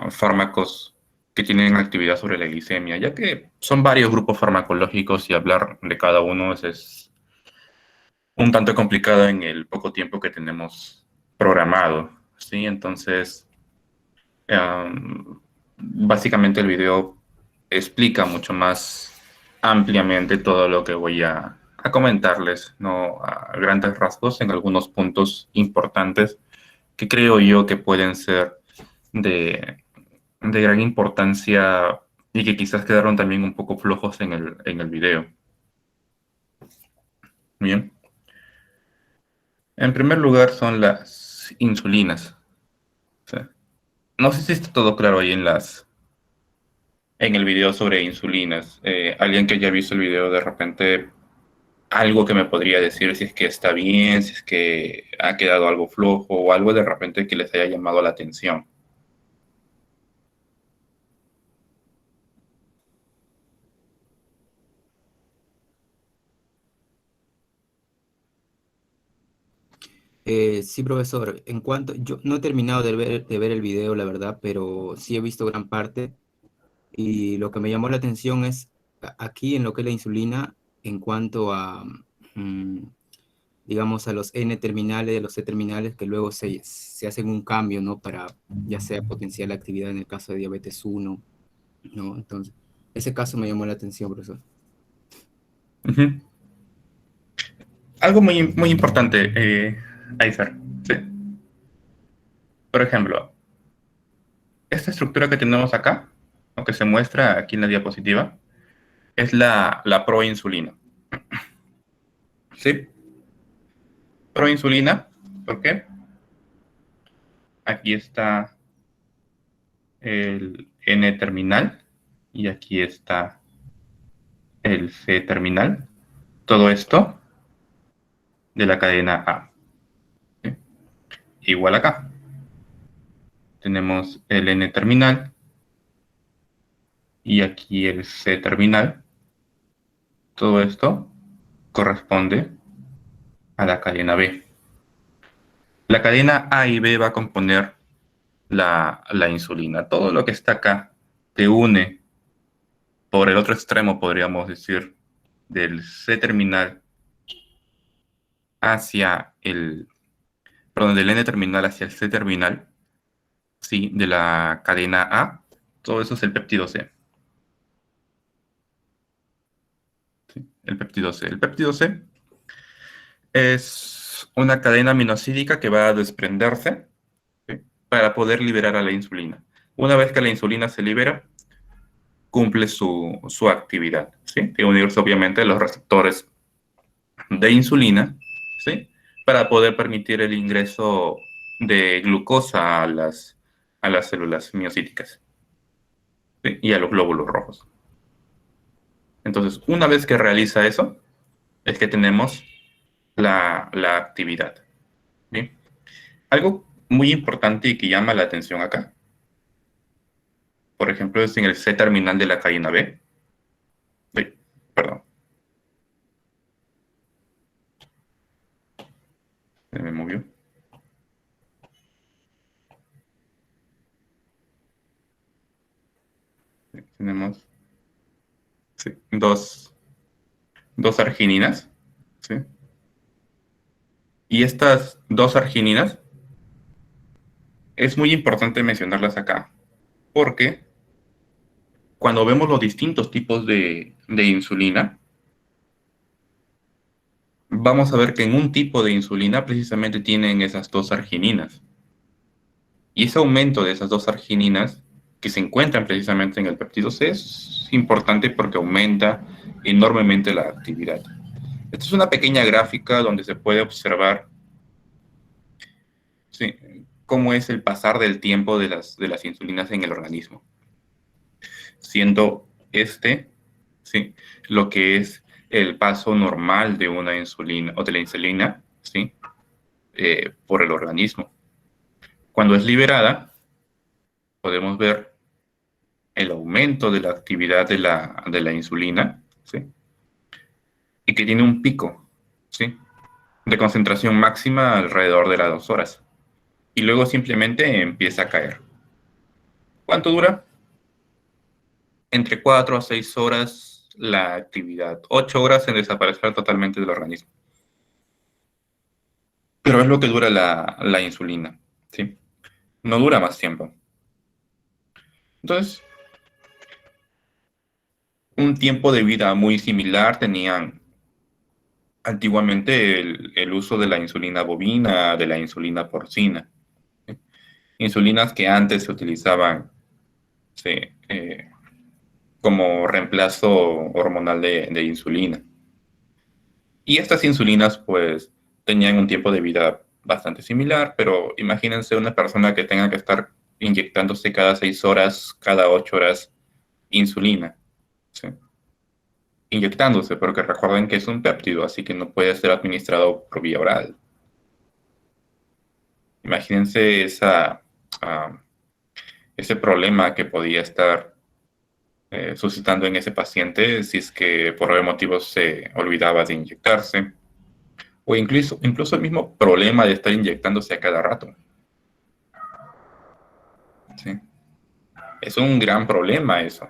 fármacos que tienen actividad sobre la glicemia, ya que son varios grupos farmacológicos y hablar de cada uno es un tanto complicado en el poco tiempo que tenemos programado, ¿sí? Entonces, básicamente el video explica mucho más ampliamente todo lo que voy a comentarles, ¿no? A grandes rasgos en algunos puntos importantes que creo yo que pueden ser de gran importancia y que quizás quedaron también un poco flojos en el video. Bien. En primer lugar son las insulinas. O sea, no sé si está todo claro ahí en el video sobre insulinas. Alguien que haya visto el video de repente, algo que me podría decir si es que está bien, si es que ha quedado algo flojo o algo de repente que les haya llamado la atención. Sí, profesor. En cuanto, yo no he terminado de ver el video, la verdad, pero sí he visto gran parte. Y lo que me llamó la atención es aquí en lo que es la insulina, en cuanto a, mm, digamos, a los N terminales, a los C terminales, que luego se hacen un cambio, ¿no? Para ya sea potenciar la actividad en el caso de diabetes 1, ¿no? Entonces, ese caso me llamó la atención, profesor. Ujú. Algo muy importante, Aizer, ¿sí? Por ejemplo, esta estructura que tenemos acá, o que se muestra aquí en la diapositiva, es la proinsulina. ¿Sí? Proinsulina, ¿por qué? Aquí está el N terminal y aquí está el C terminal. Todo esto de la cadena A. ¿Sí? Igual acá. Tenemos el N terminal y aquí el C terminal. Todo esto corresponde a la cadena B. La cadena A y B va a componer la insulina. Todo lo que está acá te une por el otro extremo, podríamos decir, del C terminal hacia el, perdón, del N terminal hacia el C terminal, sí, de la cadena A. Todo eso es el péptido C. ¿Sí? El péptido C. El péptido C es una cadena aminosídica que va a desprenderse, ¿sí?, para poder liberar a la insulina. Una vez que la insulina se libera, cumple su actividad, ¿sí? De unirse obviamente a los receptores de insulina, ¿sí?, para poder permitir el ingreso de glucosa a las células miocíticas, ¿sí?, y a los glóbulos rojos. Entonces, una vez que realiza eso, es que tenemos la actividad, ¿sí? Algo muy importante y que llama la atención acá, por ejemplo, es en el C terminal de la cadena B. Sí, perdón, se me movió. Sí, tenemos, sí, dos argininas, ¿sí? Y estas dos argininas es muy importante mencionarlas acá, porque cuando vemos los distintos tipos de insulina, vamos a ver que en un tipo de insulina precisamente tienen esas dos argininas. Y ese aumento de esas dos argininas, que se encuentran precisamente en el péptido C, es importante porque aumenta enormemente la actividad. Esta es una pequeña gráfica donde se puede observar, sí, cómo es el pasar del tiempo de las insulinas en el organismo, siendo sí, lo que es el paso normal de una insulina o de la insulina, sí, por el organismo. Cuando es liberada, podemos ver el aumento de la actividad de la insulina, ¿sí?, y que tiene un pico, ¿sí?, de concentración máxima alrededor de las 2 horas. Y luego simplemente empieza a caer. ¿Cuánto dura? Entre 4 a 6 horas la actividad. 8 horas en desaparecer totalmente del organismo. Pero es lo que dura la insulina, ¿sí? No dura más tiempo. Entonces, un tiempo de vida muy similar tenían antiguamente el uso de la insulina bovina, de la insulina porcina. ¿Sí? Insulinas que antes se utilizaban, sí, como reemplazo hormonal de insulina. Y estas insulinas, pues, tenían un tiempo de vida bastante similar, pero imagínense una persona que tenga que estar inyectándose cada 6 horas, cada 8 horas insulina. ¿Sí? Inyectándose, porque recuerden que es un péptido, así que no puede ser administrado por vía oral. Imagínense ah, ese problema que podía estar suscitando en ese paciente si es que por algún motivo se olvidaba de inyectarse, o incluso el mismo problema de estar inyectándose a cada rato. ¿Sí? Es un gran problema eso.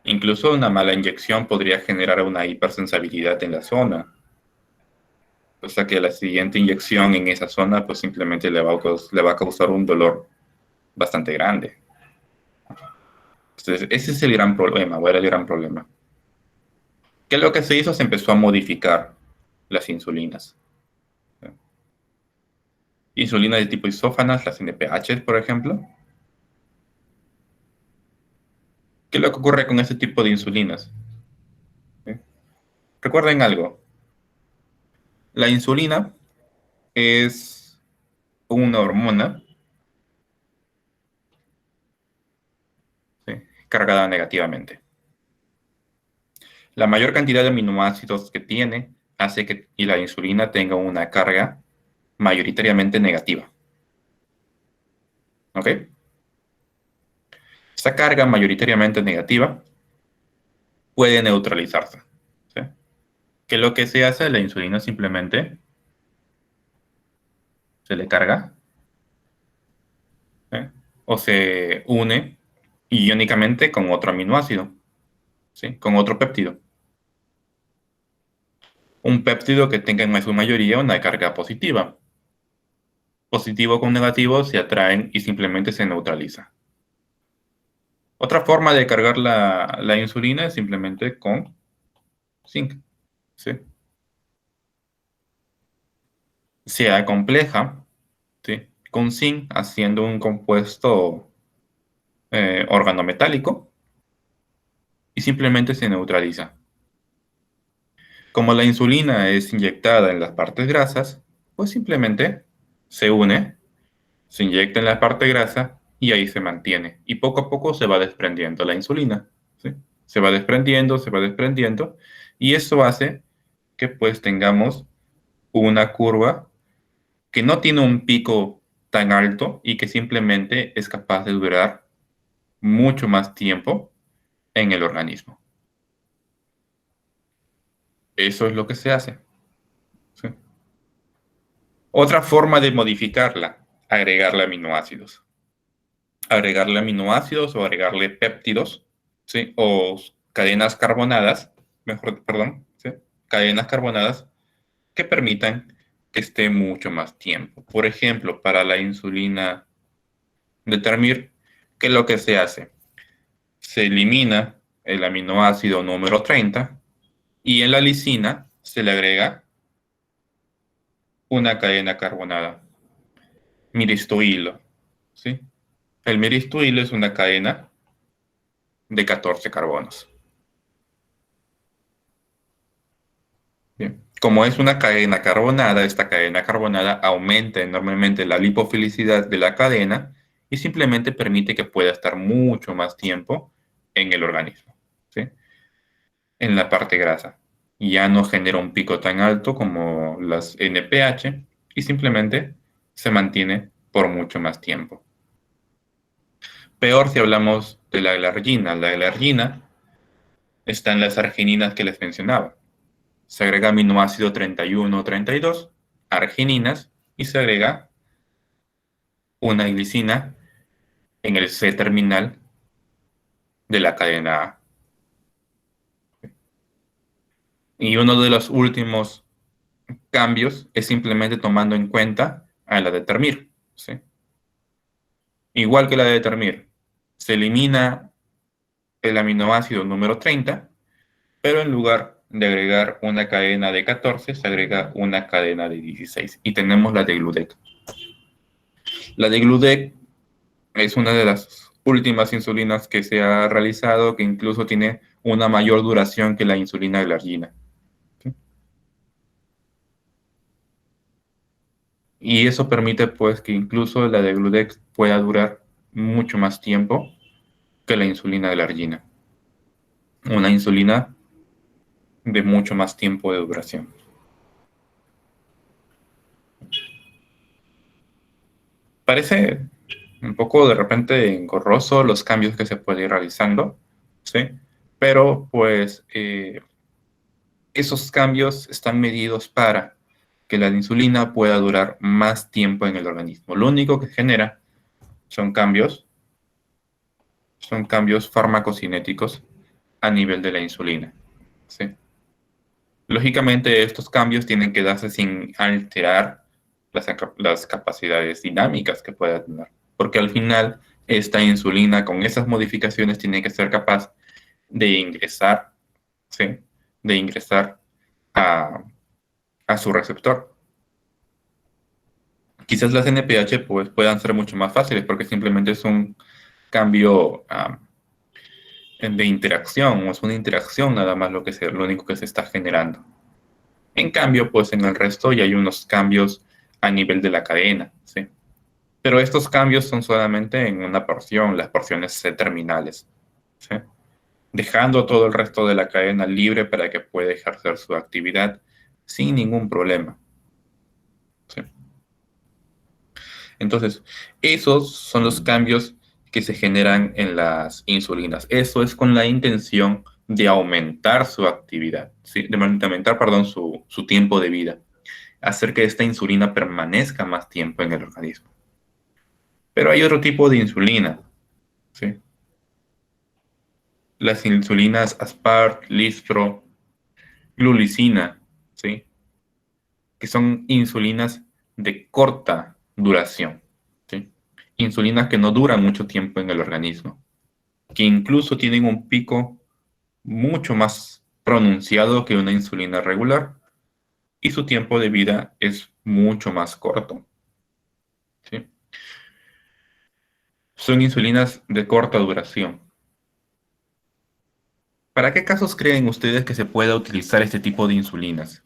Incluso una mala inyección podría generar una hipersensibilidad en la zona. O sea que la siguiente inyección en esa zona pues simplemente le va a causar un dolor bastante grande. Entonces, ese es el gran problema, o era el gran problema. ¿Qué es lo que se hizo? Se empezó a modificar las insulinas. Insulina de tipo isófanas, las NPH, por ejemplo. ¿Qué es lo que ocurre con este tipo de insulinas? ¿Sí? Recuerden algo, la insulina es una hormona, ¿sí?, cargada negativamente. La mayor cantidad de aminoácidos que tiene hace que la insulina tenga una carga mayoritariamente negativa. ¿Ok? Esta carga mayoritariamente negativa puede neutralizarse. ¿Sí? ¿Qué es lo que se hace? La insulina simplemente se le carga, ¿sí?, o se une iónicamente con otro aminoácido, ¿sí?, con otro péptido. Un péptido que tenga en su mayoría una carga positiva. Positivo con negativo se atraen y simplemente se neutraliza. Otra forma de cargar la insulina es simplemente con zinc. ¿Sí? Se acompleja, ¿sí?, con zinc haciendo un compuesto organometálico y simplemente se neutraliza. Como la insulina es inyectada en las partes grasas, pues simplemente se une, se inyecta en la parte grasa y ahí se mantiene. Y poco a poco se va desprendiendo la insulina, ¿sí? Se va desprendiendo, y eso hace que pues tengamos una curva que no tiene un pico tan alto y que simplemente es capaz de durar mucho más tiempo en el organismo. Eso es lo que se hace, ¿sí? Otra forma de modificarla, agregarle aminoácidos. Agregarle aminoácidos o agregarle péptidos, ¿sí?, o cadenas carbonadas, perdón, ¿sí?, cadenas carbonadas que permitan que esté mucho más tiempo. Por ejemplo, para la insulina Determir, ¿qué es lo que se hace? Se elimina el aminoácido número 30 y en la lisina se le agrega una cadena carbonada, miristoilo, ¿sí? El miristoilo es una cadena de 14 carbonos. Bien. Como es una cadena carbonada, esta cadena carbonada aumenta enormemente la lipofilicidad de la cadena y simplemente permite que pueda estar mucho más tiempo en el organismo, ¿sí?, en la parte grasa. Y ya no genera un pico tan alto como las NPH y simplemente se mantiene por mucho más tiempo. Peor si hablamos de la glargina. La glargina está en las argininas que les mencionaba. Se agrega aminoácido 31 o 32, argininas, y se agrega una glicina en el C terminal de la cadena A. Y uno de los últimos cambios es simplemente tomando en cuenta a la de Termir, ¿sí? Igual que la de Termir, se elimina el aminoácido número 30, pero en lugar de agregar una cadena de 14, se agrega una cadena de 16 y tenemos la de Gludec. La de Gludec es una de las últimas insulinas que se ha realizado, que incluso tiene una mayor duración que la insulina glargina. ¿Sí? Y eso permite pues que incluso la de Gludec pueda durar mucho más tiempo que la insulina glargina. Una insulina de mucho más tiempo de duración. Parece un poco de repente engorroso los cambios que se puede ir realizando, ¿sí? Pero pues esos cambios están medidos para que la insulina pueda durar más tiempo en el organismo. Lo único que genera son cambios farmacocinéticos a nivel de la insulina, ¿sí? Lógicamente, estos cambios tienen que darse sin alterar las capacidades dinámicas que pueda tener, porque al final esta insulina con esas modificaciones tiene que ser capaz de ingresar, ¿sí? De ingresar a, a su receptor. Quizás las NPH pues, puedan ser mucho más fáciles porque simplemente es un cambio de interacción, o es una interacción nada más lo único que se está generando. En cambio, pues en el resto ya hay unos cambios a nivel de la cadena, ¿sí? Pero estos cambios son solamente en una porción, las porciones C terminales, ¿sí? Dejando todo el resto de la cadena libre para que pueda ejercer su actividad sin ningún problema, ¿sí? Entonces, esos son los cambios que se generan en las insulinas. Eso es con la intención de aumentar su actividad, ¿sí? De aumentar, perdón, su tiempo de vida, hacer que esta insulina permanezca más tiempo en el organismo. Pero hay otro tipo de insulina, ¿sí? Las insulinas Aspart, Lispro, Glulicina, ¿sí? Que son insulinas de corta duración, ¿sí? Insulinas que no duran mucho tiempo en el organismo, que incluso tienen un pico mucho más pronunciado que una insulina regular y su tiempo de vida es mucho más corto, ¿sí? Son insulinas de corta duración. ¿Para qué casos creen ustedes que se pueda utilizar este tipo de insulinas?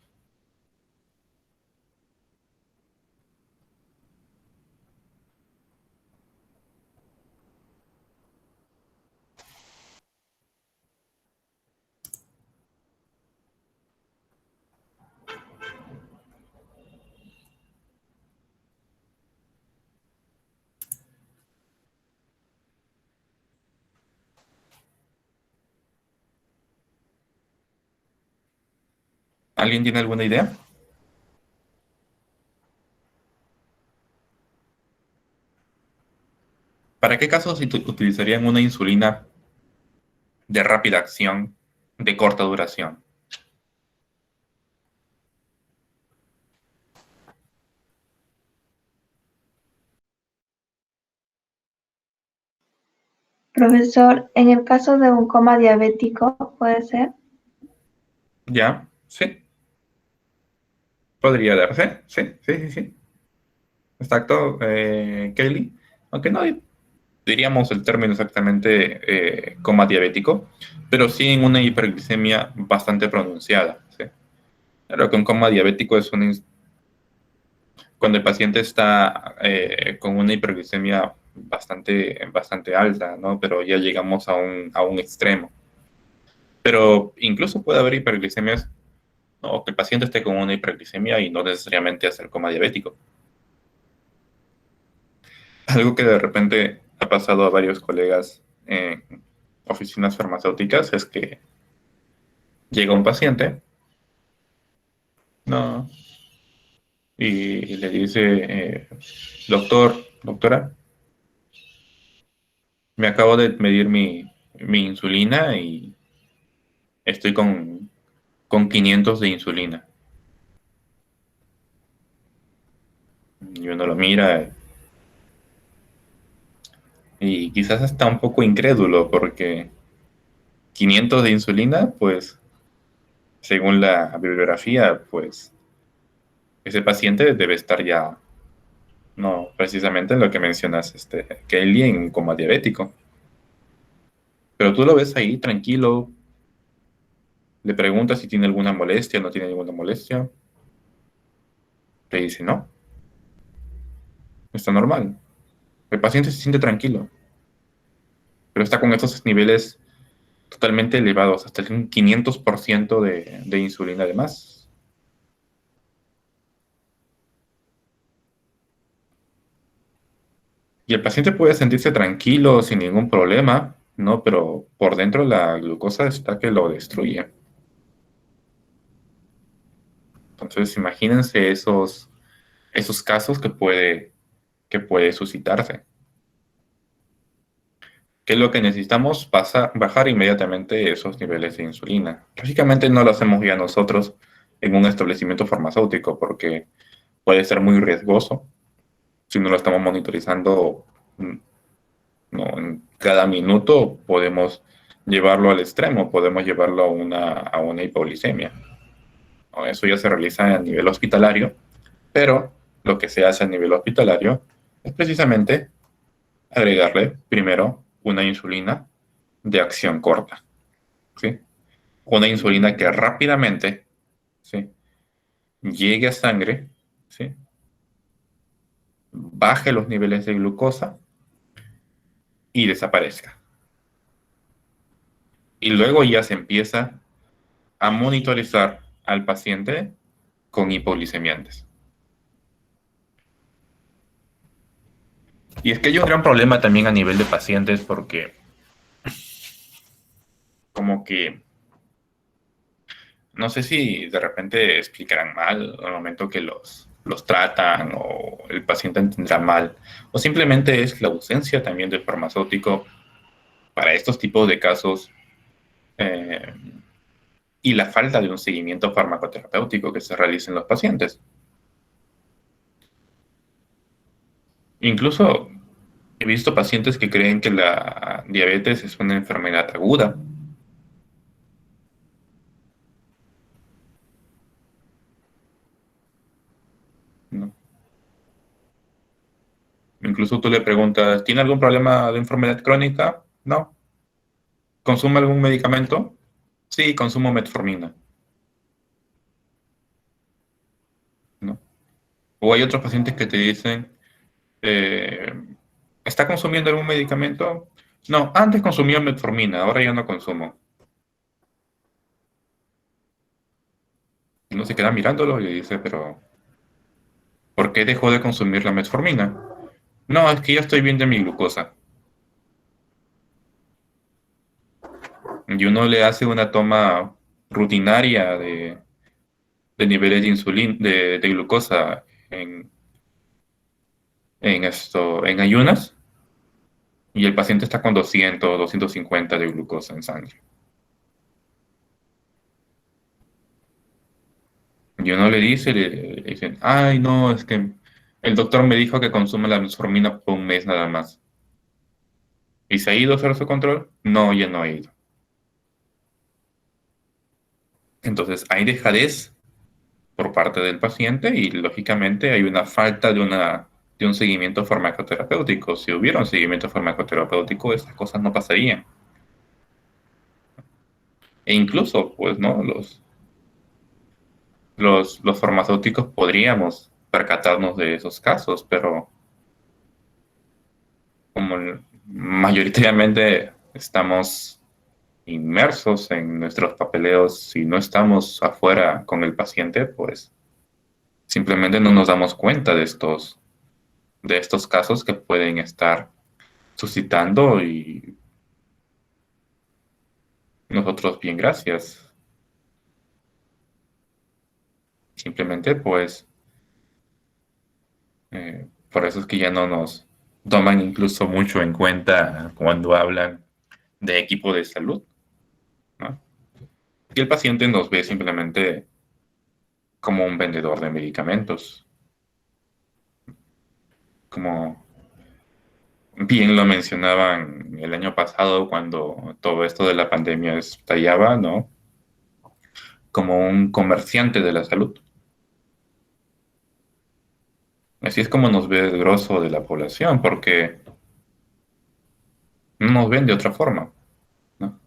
¿Alguien tiene alguna idea? ¿Para qué casos utilizarían una insulina de rápida acción, de corta duración? Profesor, en el caso de un coma diabético, ¿puede ser? ¿Ya? Sí, podría darse. Sí, sí, sí, sí. Exacto, Kelly. Aunque no diríamos el término exactamente coma diabético, pero sí en una hiperglicemia bastante pronunciada. ¿Sí? Claro que un coma diabético es cuando el paciente está con una hiperglicemia bastante alta, ¿no? Pero ya llegamos a un extremo. Pero incluso puede haber hiperglicemias, ¿no? O que el paciente esté con una hiperglicemia y no necesariamente hacer coma diabético. Algo que de repente ha pasado a varios colegas en oficinas farmacéuticas es que llega un paciente, ¿no? Y le dice, doctor, doctora, Me acabo de medir mi insulina y estoy con 500 de insulina. Y uno lo mira y quizás está un poco incrédulo porque 500 de insulina, pues según la bibliografía, pues ese paciente debe estar ya, no precisamente en lo que mencionas, Kelly, en coma diabético. Pero tú lo ves ahí tranquilo, le preguntas si tiene alguna molestia, no tiene ninguna molestia, te dice no, está normal. El paciente se siente tranquilo, pero está con estos niveles totalmente elevados, hasta el 500% de insulina además. Y el paciente puede sentirse tranquilo sin ningún problema, ¿no? Pero por dentro la glucosa está que lo destruye. Entonces, imagínense esos casos que puede suscitarse. ¿Qué es lo que necesitamos? Bajar inmediatamente esos niveles de insulina. Lógicamente no lo hacemos ya nosotros en un establecimiento farmacéutico porque puede ser muy riesgoso si no lo estamos monitorizando. No, en cada minuto podemos llevarlo al extremo, podemos llevarlo a una hipoglicemia, ¿no? Eso ya se realiza a nivel hospitalario, pero lo que se hace a nivel hospitalario es precisamente agregarle primero una insulina de acción corta, ¿sí? Una insulina que rápidamente, ¿sí?, llegue a sangre, ¿sí?, baje los niveles de glucosa y desaparezca. Y luego ya se empieza a monitorizar al paciente con hipoglicemiantes. Y es que hay un gran problema también a nivel de pacientes porque como que no sé si de repente explicarán mal al momento que los tratan o el paciente entenderá mal o simplemente es la ausencia también del farmacéutico para estos tipos de casos, eh, y la falta de un seguimiento farmacoterapéutico que se realice en los pacientes. Incluso he visto pacientes que creen que la diabetes es una enfermedad aguda. ¿No? Incluso tú le preguntas, ¿tiene algún problema de enfermedad crónica? No. ¿Consume algún medicamento? Sí, consumo metformina. ¿No? O hay otros pacientes que te dicen, eh, ¿está consumiendo algún medicamento? No, antes consumía metformina, ahora ya no consumo. Y uno se queda mirándolo y le dice, pero ¿por qué dejó de consumir la metformina? No, es que ya estoy bien de mi glucosa. Y uno le hace una toma rutinaria de niveles de insulina, de glucosa en ayunas, y el paciente está con 200, 250 de glucosa en sangre. Y uno le dice, le dicen, ay, no, es que el doctor me dijo que consuma la metformina por un mes nada más. ¿Y se ha ido a hacer su control? No, ya no ha ido. Entonces, hay dejadez por parte del paciente y lógicamente hay una falta de un seguimiento farmacoterapéutico. Si hubiera un seguimiento farmacoterapéutico, estas cosas no pasarían. E incluso, pues, ¿no? Los farmacéuticos podríamos percatarnos de esos casos, pero como mayoritariamente estamos inmersos en nuestros papeleos y no estamos afuera con el paciente, pues simplemente no nos damos cuenta de estos casos que pueden estar suscitando y nosotros bien, gracias. Simplemente pues por eso es que ya no nos toman incluso mucho en cuenta cuando hablan de equipo de salud, ¿no? Y el paciente nos ve simplemente como un vendedor de medicamentos, como bien lo mencionaban el año pasado cuando todo esto de la pandemia estallaba, ¿no? Como un comerciante de la salud. Así es como nos ve el grosso de la población, porque no nos ven de otra forma, ¿no?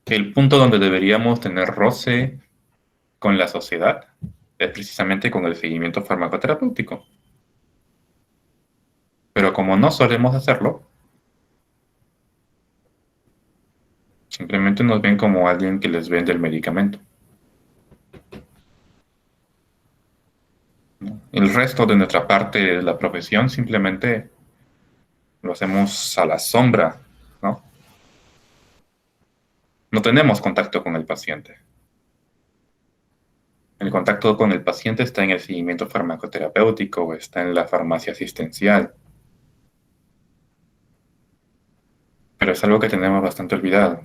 El punto donde deberíamos tener roce con la sociedad es precisamente con el seguimiento farmacoterapéutico. Pero como no solemos hacerlo, simplemente nos ven como alguien que les vende el medicamento, ¿no? El resto de nuestra parte de la profesión simplemente lo hacemos a la sombra, ¿no? No tenemos contacto con el paciente. El contacto con el paciente está en el seguimiento farmacoterapéutico, está en la farmacia asistencial, pero es algo que tenemos bastante olvidado.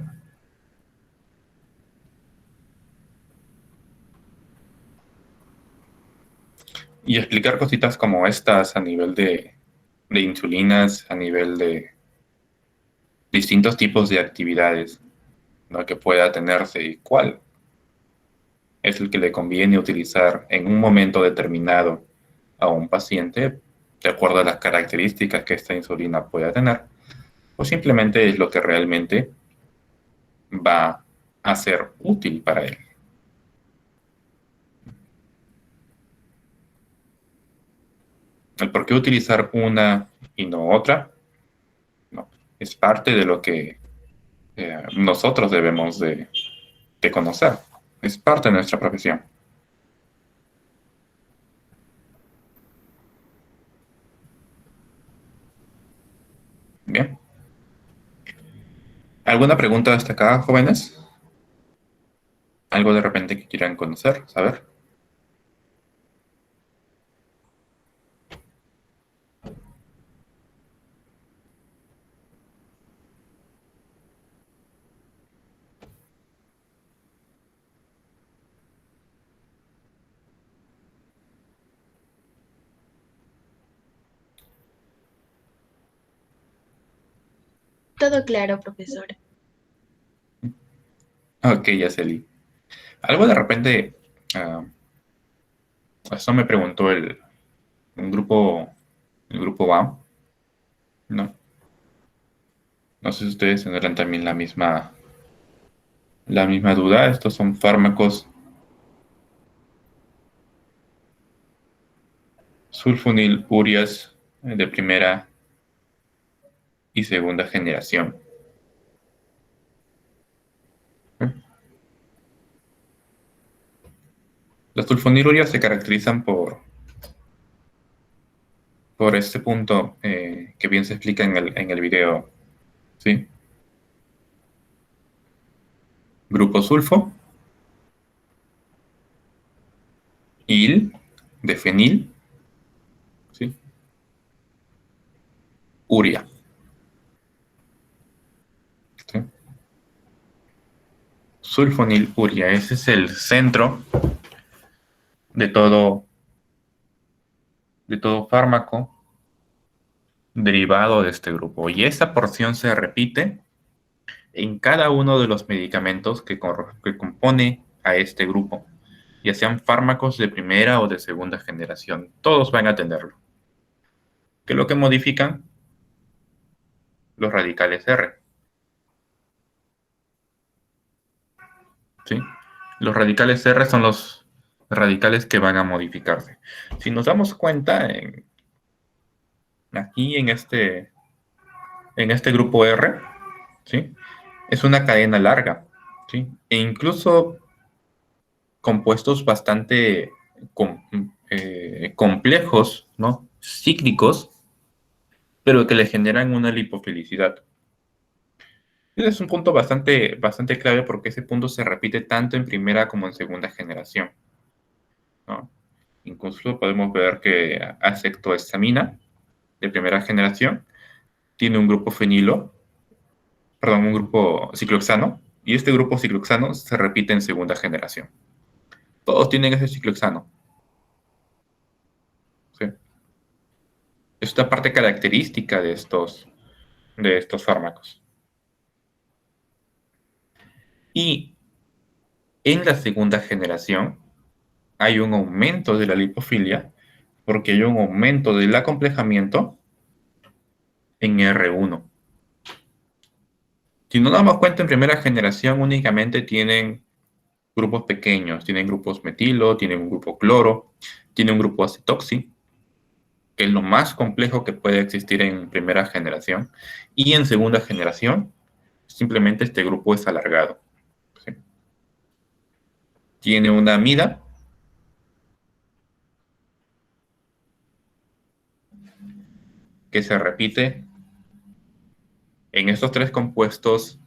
Y explicar cositas como estas a nivel de insulinas, a nivel de distintos tipos de actividades, ¿no? Que pueda tenerse y cuál es el que le conviene utilizar en un momento determinado a un paciente, de acuerdo a las características que esta insulina pueda tener, o simplemente es lo que realmente va a ser útil para él. El por qué utilizar una y no otra, no, es parte de lo que nosotros debemos de conocer. Es parte de nuestra profesión. Bien. ¿Alguna pregunta hasta acá, jóvenes? ¿Algo de repente que quieran conocer, saber? Todo claro, profesor. Ok, Yaceli. Algo de repente, ah, eso me preguntó un grupo, el grupo A, ¿no? No sé si ustedes tendrán también la misma duda. Estos son fármacos sulfonilurias de primera y segunda generación. Las sulfonilurias se caracterizan por este punto que bien se explica en el video, ¿sí? Grupo sulfo, il, de fenil, ¿sí? Uria, ¿sí? Sulfoniluria, ese es el centro de de todo fármaco derivado de este grupo. Y esta porción se repite en cada uno de los medicamentos que compone a este grupo, ya sean fármacos de primera o de segunda generación. Todos van a tenerlo. ¿Qué es lo que modifican? Los radicales R, ¿sí? Los radicales R son los radicales que van a modificarse. Si nos damos cuenta, aquí en este grupo R, ¿sí? Es una cadena larga, ¿sí? E incluso compuestos bastante complejos, ¿no? Cíclicos, pero que le generan una lipofilicidad. Ese es un punto bastante clave porque ese punto se repite tanto en primera como en segunda generación, ¿no? Incluso podemos ver que acetoestamina, de primera generación tiene un grupo fenilo, perdón, un grupo ciclohexano, y este grupo ciclohexano se repite en segunda generación. Todos tienen ese ciclohexano. ¿Sí? Es una parte característica de estos fármacos. Y en la segunda generación hay un aumento de la lipofilia porque hay un aumento del acomplejamiento en R1. Si no nos damos cuenta, en primera generación únicamente tienen grupos pequeños, tienen grupos metilo, tienen un grupo cloro, tienen un grupo acetoxi, que es lo más complejo que puede existir en primera generación, y en segunda generación simplemente este grupo es alargado. ¿Sí? Tiene una amida que se repite en estos tres compuestos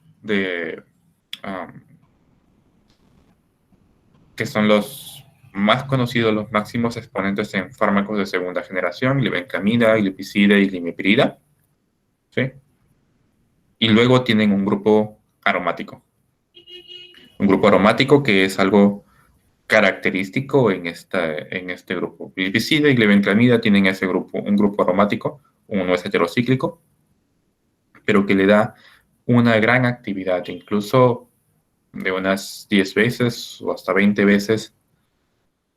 que son los más conocidos, los máximos exponentes en fármacos de segunda generación: glibenclamida, glipizida y glimepirida. ¿Sí? Y luego tienen un grupo aromático. Un grupo aromático que es algo característico en este grupo. Glipizida y glibenclamida tienen ese grupo, un grupo aromático, uno es heterocíclico, pero que le da una gran actividad, incluso de unas 10 veces o hasta 20 veces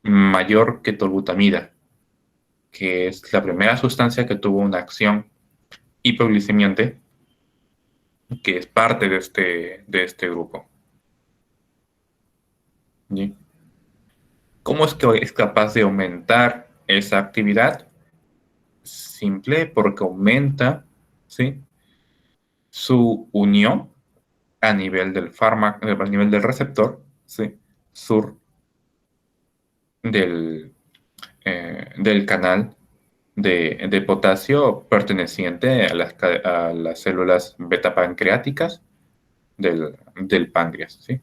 mayor que tolbutamida, que es la primera sustancia que tuvo una acción hipoglicemiante, que es parte de este grupo. ¿Sí? ¿Cómo es que es capaz de aumentar esa actividad? Simple, porque aumenta, ¿sí?, su unión a nivel del fármaco, a nivel del receptor, ¿sí?, sur del canal de potasio perteneciente a las células beta pancreáticas del páncreas, ¿sí?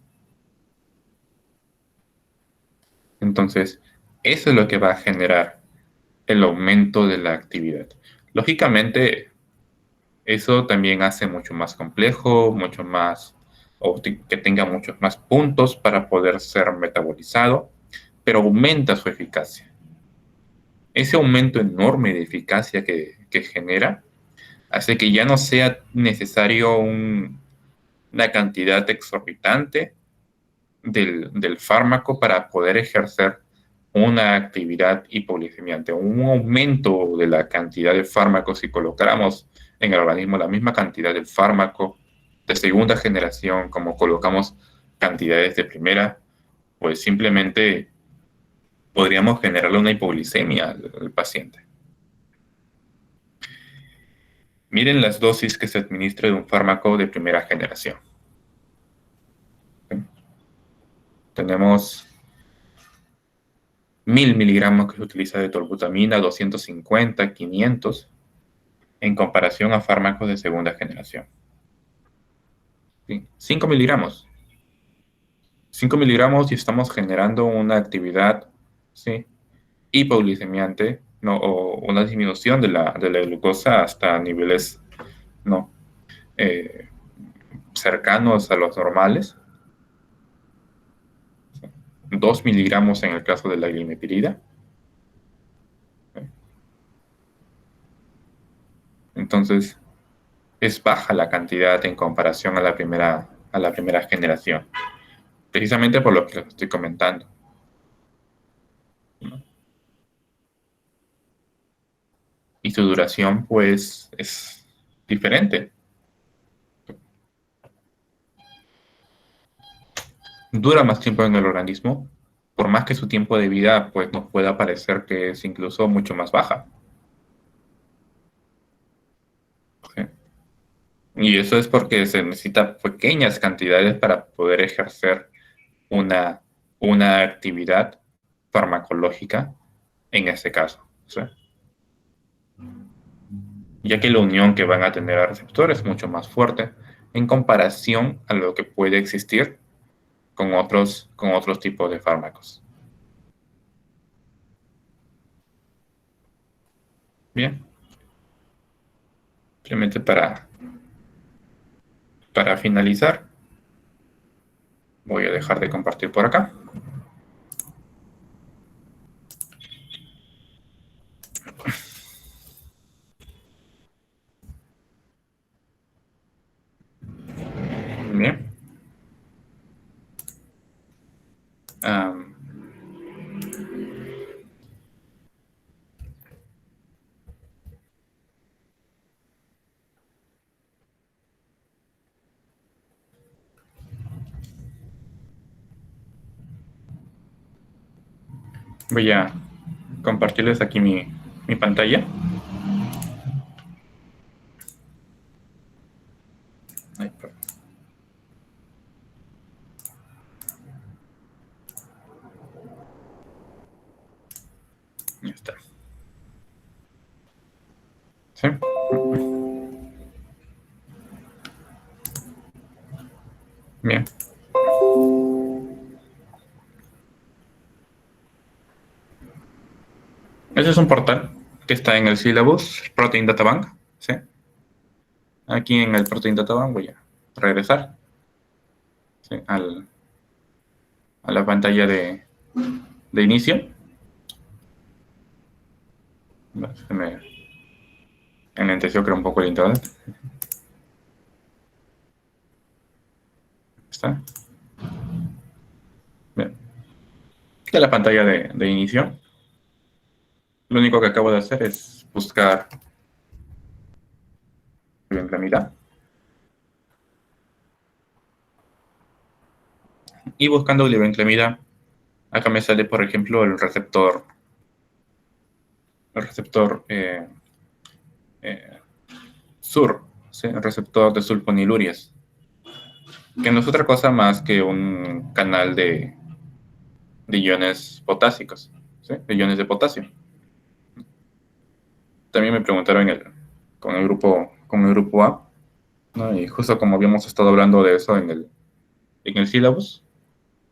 Entonces, eso es lo que va a generar el aumento de la actividad. Lógicamente, eso también hace mucho más complejo, mucho más, o que tenga muchos más puntos para poder ser metabolizado, pero aumenta su eficacia. Ese aumento enorme de eficacia que genera hace que ya no sea necesario una cantidad exorbitante del fármaco para poder ejercer una actividad hipoglicemiante. Un aumento de la cantidad de fármacos, si colocáramos en el organismo la misma cantidad de fármaco de segunda generación como colocamos cantidades de primera, pues simplemente podríamos generarle una hipoglicemia al paciente. Miren las dosis que se administra de un fármaco de primera generación. Tenemos 1000 miligramos que se utiliza de tolbutamina, 250, 500, en comparación a fármacos de segunda generación. ¿Sí? 5 miligramos. 5 miligramos y estamos generando una actividad, ¿sí?, hipoglicemiante, ¿no?, o una disminución de la glucosa hasta niveles, ¿no?, cercanos a los normales. 2 miligramos en el caso de la glimepirida. Entonces, es baja la cantidad en comparación a la primera generación, precisamente por lo que les estoy comentando. Y su duración, pues, es diferente. Dura más tiempo en el organismo, por más que su tiempo de vida, pues, nos pueda parecer que es incluso mucho más baja. ¿Sí? Y eso es porque se necesita pequeñas cantidades para poder ejercer una actividad farmacológica en este caso, ¿sí?, ya que la unión que van a tener al receptor es mucho más fuerte en comparación a lo que puede existir con otros tipos de fármacos. Bien. Simplemente para finalizar, voy a dejar de compartir por acá. Bien. Voy a compartirles aquí mi pantalla. Ay, perdón. Ya está. ¿Sí? Bien. Ese es un portal que está en el syllabus Protein Data Bank. ¿Sí? Aquí en el Protein Data Bank voy a regresar, ¿sí?, a la pantalla de inicio. Se me enlenteció, creo, un poco el internet. ¿Está? Bien. Esta es la pantalla de inicio. Lo único que acabo de hacer es buscar glibenclamida. Y buscando glibenclamida, acá me sale, por ejemplo, el receptor SUR, ¿sí?, el receptor de sulfonilurias, que no es otra cosa más que un canal de iones potásicos, ¿sí?, de iones de potasio. También me preguntaron con el grupo A, ¿no? Y justo como habíamos estado hablando de eso en el syllabus,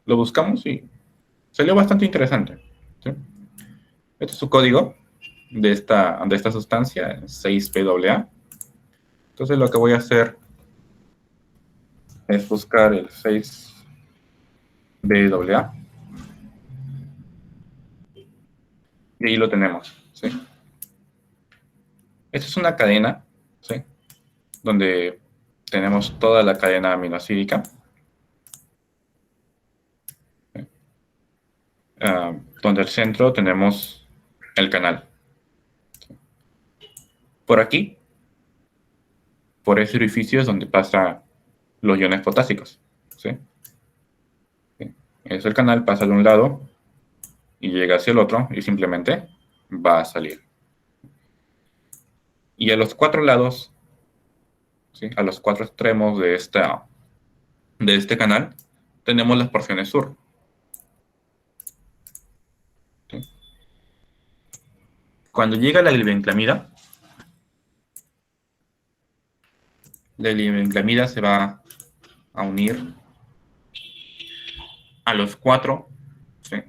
lo buscamos y salió bastante interesante, ¿sí? Este es su código de esta sustancia, 6PAA. Entonces lo que voy a hacer es buscar el 6BAA. Y ahí lo tenemos, ¿sí? Esta es una cadena, ¿sí?, donde tenemos toda la cadena aminoácidica, ¿sí?, donde al centro tenemos el canal. Por aquí, por ese orificio es donde pasan los iones potásicos, ¿sí? ¿Sí? Es el canal, pasa de un lado y llega hacia el otro y simplemente va a salir. Y a los 4 lados, ¿sí?, a los 4 extremos de este canal, tenemos las porciones sur, ¿sí? Cuando llega la glibenclamida se va a unir a los 4, ¿sí?,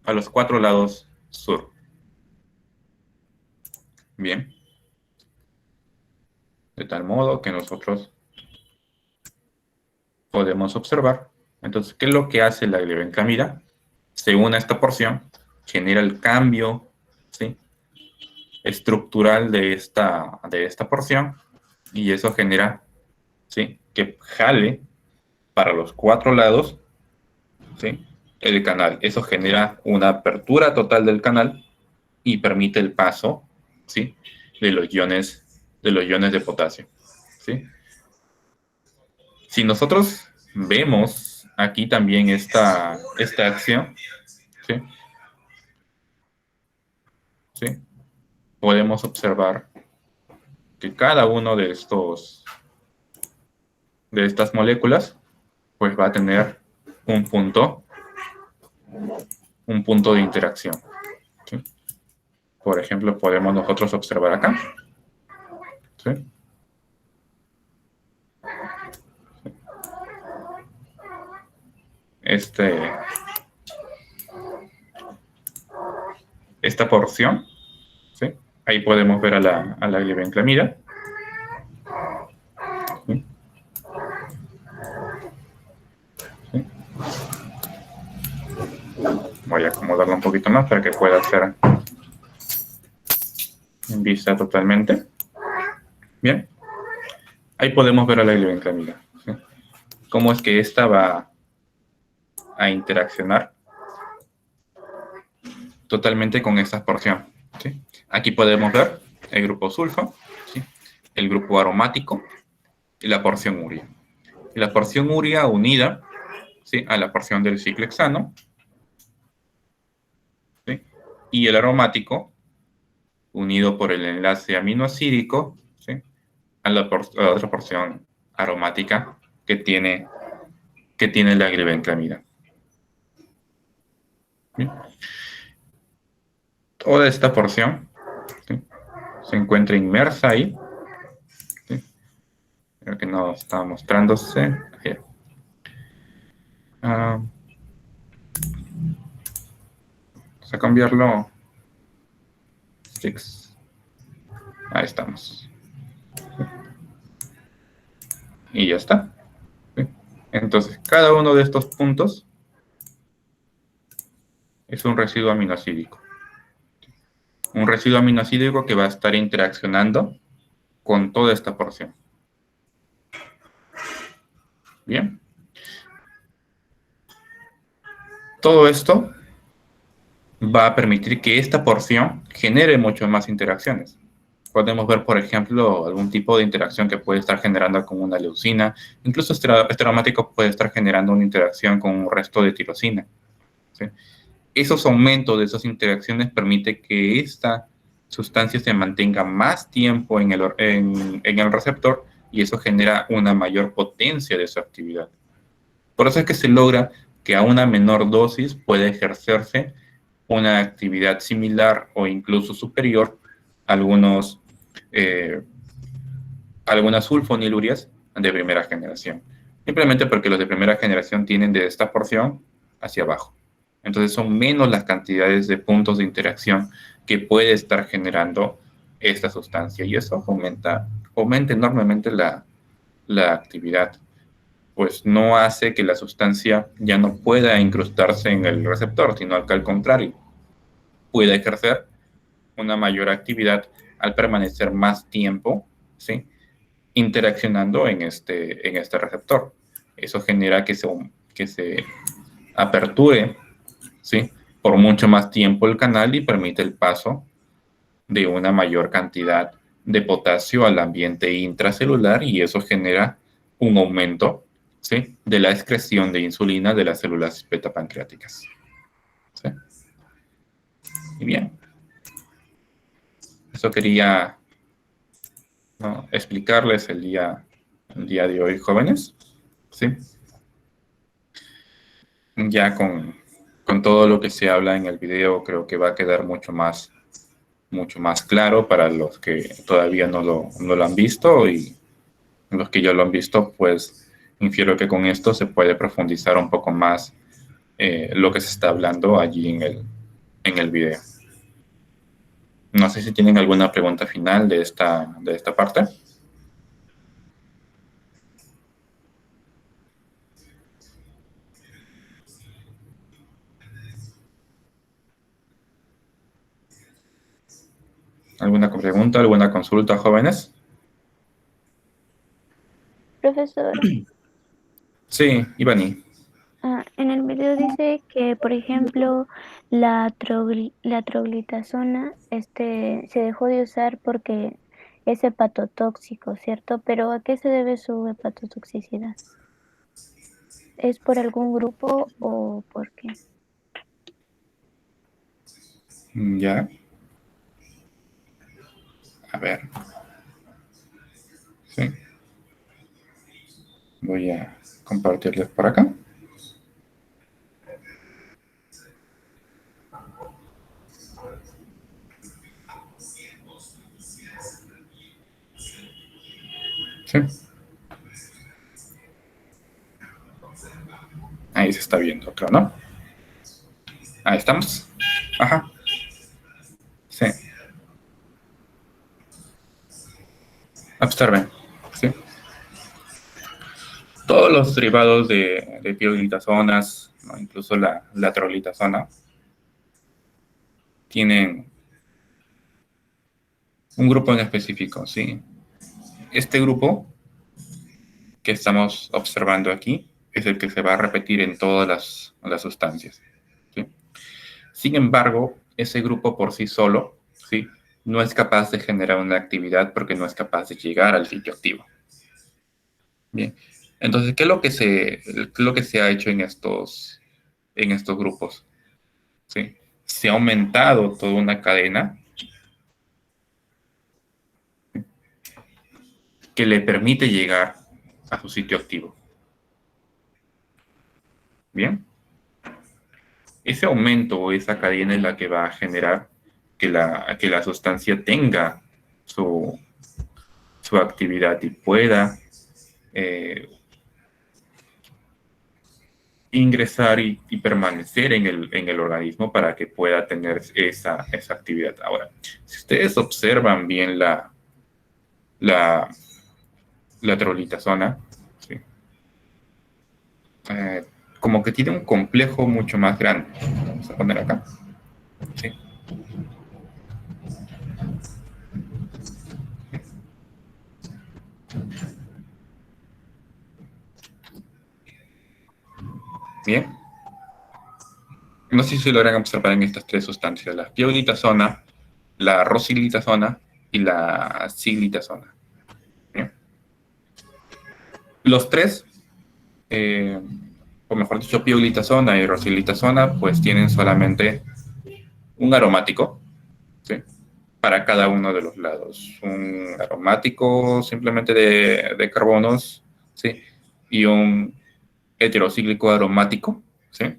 a los 4 lados sur. Bien. De tal modo que nosotros podemos observar. Entonces, ¿qué es lo que hace la glibenclamida? Se une a esta porción, genera el cambio, ¿sí?, estructural de esta porción, y eso genera, ¿sí?, que jale para los 4 lados, ¿sí?, el canal. Eso genera una apertura total del canal y permite el paso, ¿sí?, de los iones de potasio, ¿sí? Si nosotros vemos aquí también esta acción, ¿sí?, ¿sí?, podemos observar que cada uno de estas moléculas pues va a tener un punto de interacción, ¿sí? Por ejemplo, podemos nosotros observar acá, ¿sí? Esta porción, ¿sí?, ahí podemos ver a la glibenclamida, acomodarlo un poquito más para que pueda ser vista totalmente. Bien. Ahí podemos ver a la glibenclamida, ¿sí? Cómo es que esta va a interaccionar totalmente con esta porción, ¿sí? Aquí podemos ver el grupo sulfa, ¿sí? El grupo aromático y la porción urea. Y la porción urea unida, ¿sí?, a la porción del ciclohexano, ¿sí?, y el aromático unido por el enlace aminoacídico, ¿sí?, a la otra porción aromática que tiene la glibenclamida. ¿Sí? Toda esta porción, ¿sí?, se encuentra inmersa ahí. ¿Sí? Creo que no está mostrándose. Ahí. Vamos a cambiarlo. 6. Ahí estamos. Y ya está. ¿Sí? Entonces, cada uno de estos puntos es un residuo aminoácidico. Un residuo aminoácidico que va a estar interaccionando con toda esta porción. Bien. Todo esto va a permitir que esta porción genere mucho más interacciones. Podemos ver, por ejemplo, algún tipo de interacción que puede estar generando con una leucina. Incluso este aromático puede estar generando una interacción con un resto de tirosina. ¿Sí? Esos aumentos de esas interacciones permite que esta sustancia se mantenga más tiempo en el receptor y eso genera una mayor potencia de su actividad. Por eso es que se logra que a una menor dosis puede ejercerse una actividad similar o incluso superior a algunas sulfonilurias de primera generación. Simplemente porque los de primera generación tienen de esta porción hacia abajo. Entonces son menos las cantidades de puntos de interacción que puede estar generando esta sustancia y eso aumenta enormemente la actividad. Pues no hace que la sustancia ya no pueda incrustarse en el receptor, sino que al contrario, pueda ejercer una mayor actividad al permanecer más tiempo, ¿sí?, interaccionando en este receptor. Eso genera que se aperture, ¿sí?, por mucho más tiempo el canal y permite el paso de una mayor cantidad de potasio al ambiente intracelular y eso genera un aumento, ¿sí?, de la excreción de insulina de las células beta-pancreáticas. ¿Sí? Y bien. Eso quería, ¿no?, explicarles el día de hoy, jóvenes. ¿Sí? Ya con todo lo que se habla en el video, creo que va a quedar mucho más claro para los que todavía no lo han visto y los que ya lo han visto, pues infiero que con esto se puede profundizar un poco más lo que se está hablando allí en el video. No sé si tienen alguna pregunta final de esta parte. ¿Alguna pregunta, alguna consulta, jóvenes? Profesor, Sí, Ivani. en el video dice que, por ejemplo, la troglitazona se dejó de usar porque es hepatotóxico, ¿cierto? Pero ¿a qué se debe su hepatotoxicidad? ¿Es por algún grupo o por qué? Ya. A ver. Sí. Voy a compartirles por acá. Sí. Ahí se está viendo, creo, ¿no? Ahí estamos. Ajá. Sí. Observen. Sí. Todos los derivados de pioglitazonas, ¿no?, incluso la trolitazona, tienen un grupo en específico, ¿sí? Este grupo que estamos observando aquí es el que se va a repetir en todas las sustancias, ¿sí? Sin embargo, ese grupo por sí solo, ¿sí?, no es capaz de generar una actividad porque no es capaz de llegar al sitio activo. Bien, entonces, ¿qué es lo que se ha hecho en estos grupos? ¿Sí? Se ha aumentado toda una cadena que le permite llegar a su sitio activo. Bien, ese aumento o esa cadena es la que va a generar que la sustancia tenga su actividad y pueda ingresar y permanecer en el organismo para que pueda tener esa actividad. Ahora, si ustedes observan bien la trolitazona, ¿sí?, como que tiene un complejo mucho más grande. Vamos a poner acá, ¿sí? Bien. No sé si se logran observar en estas tres sustancias: la pioglitazona, la rosiglitazona y la siglitazona. Bien. Los tres, o mejor dicho, pioglitazona y rosiglitazona, pues tienen solamente un aromático, ¿sí?, para cada uno de los lados. Un aromático simplemente de carbonos, ¿sí?, y un heterocíclico aromático, ¿sí?,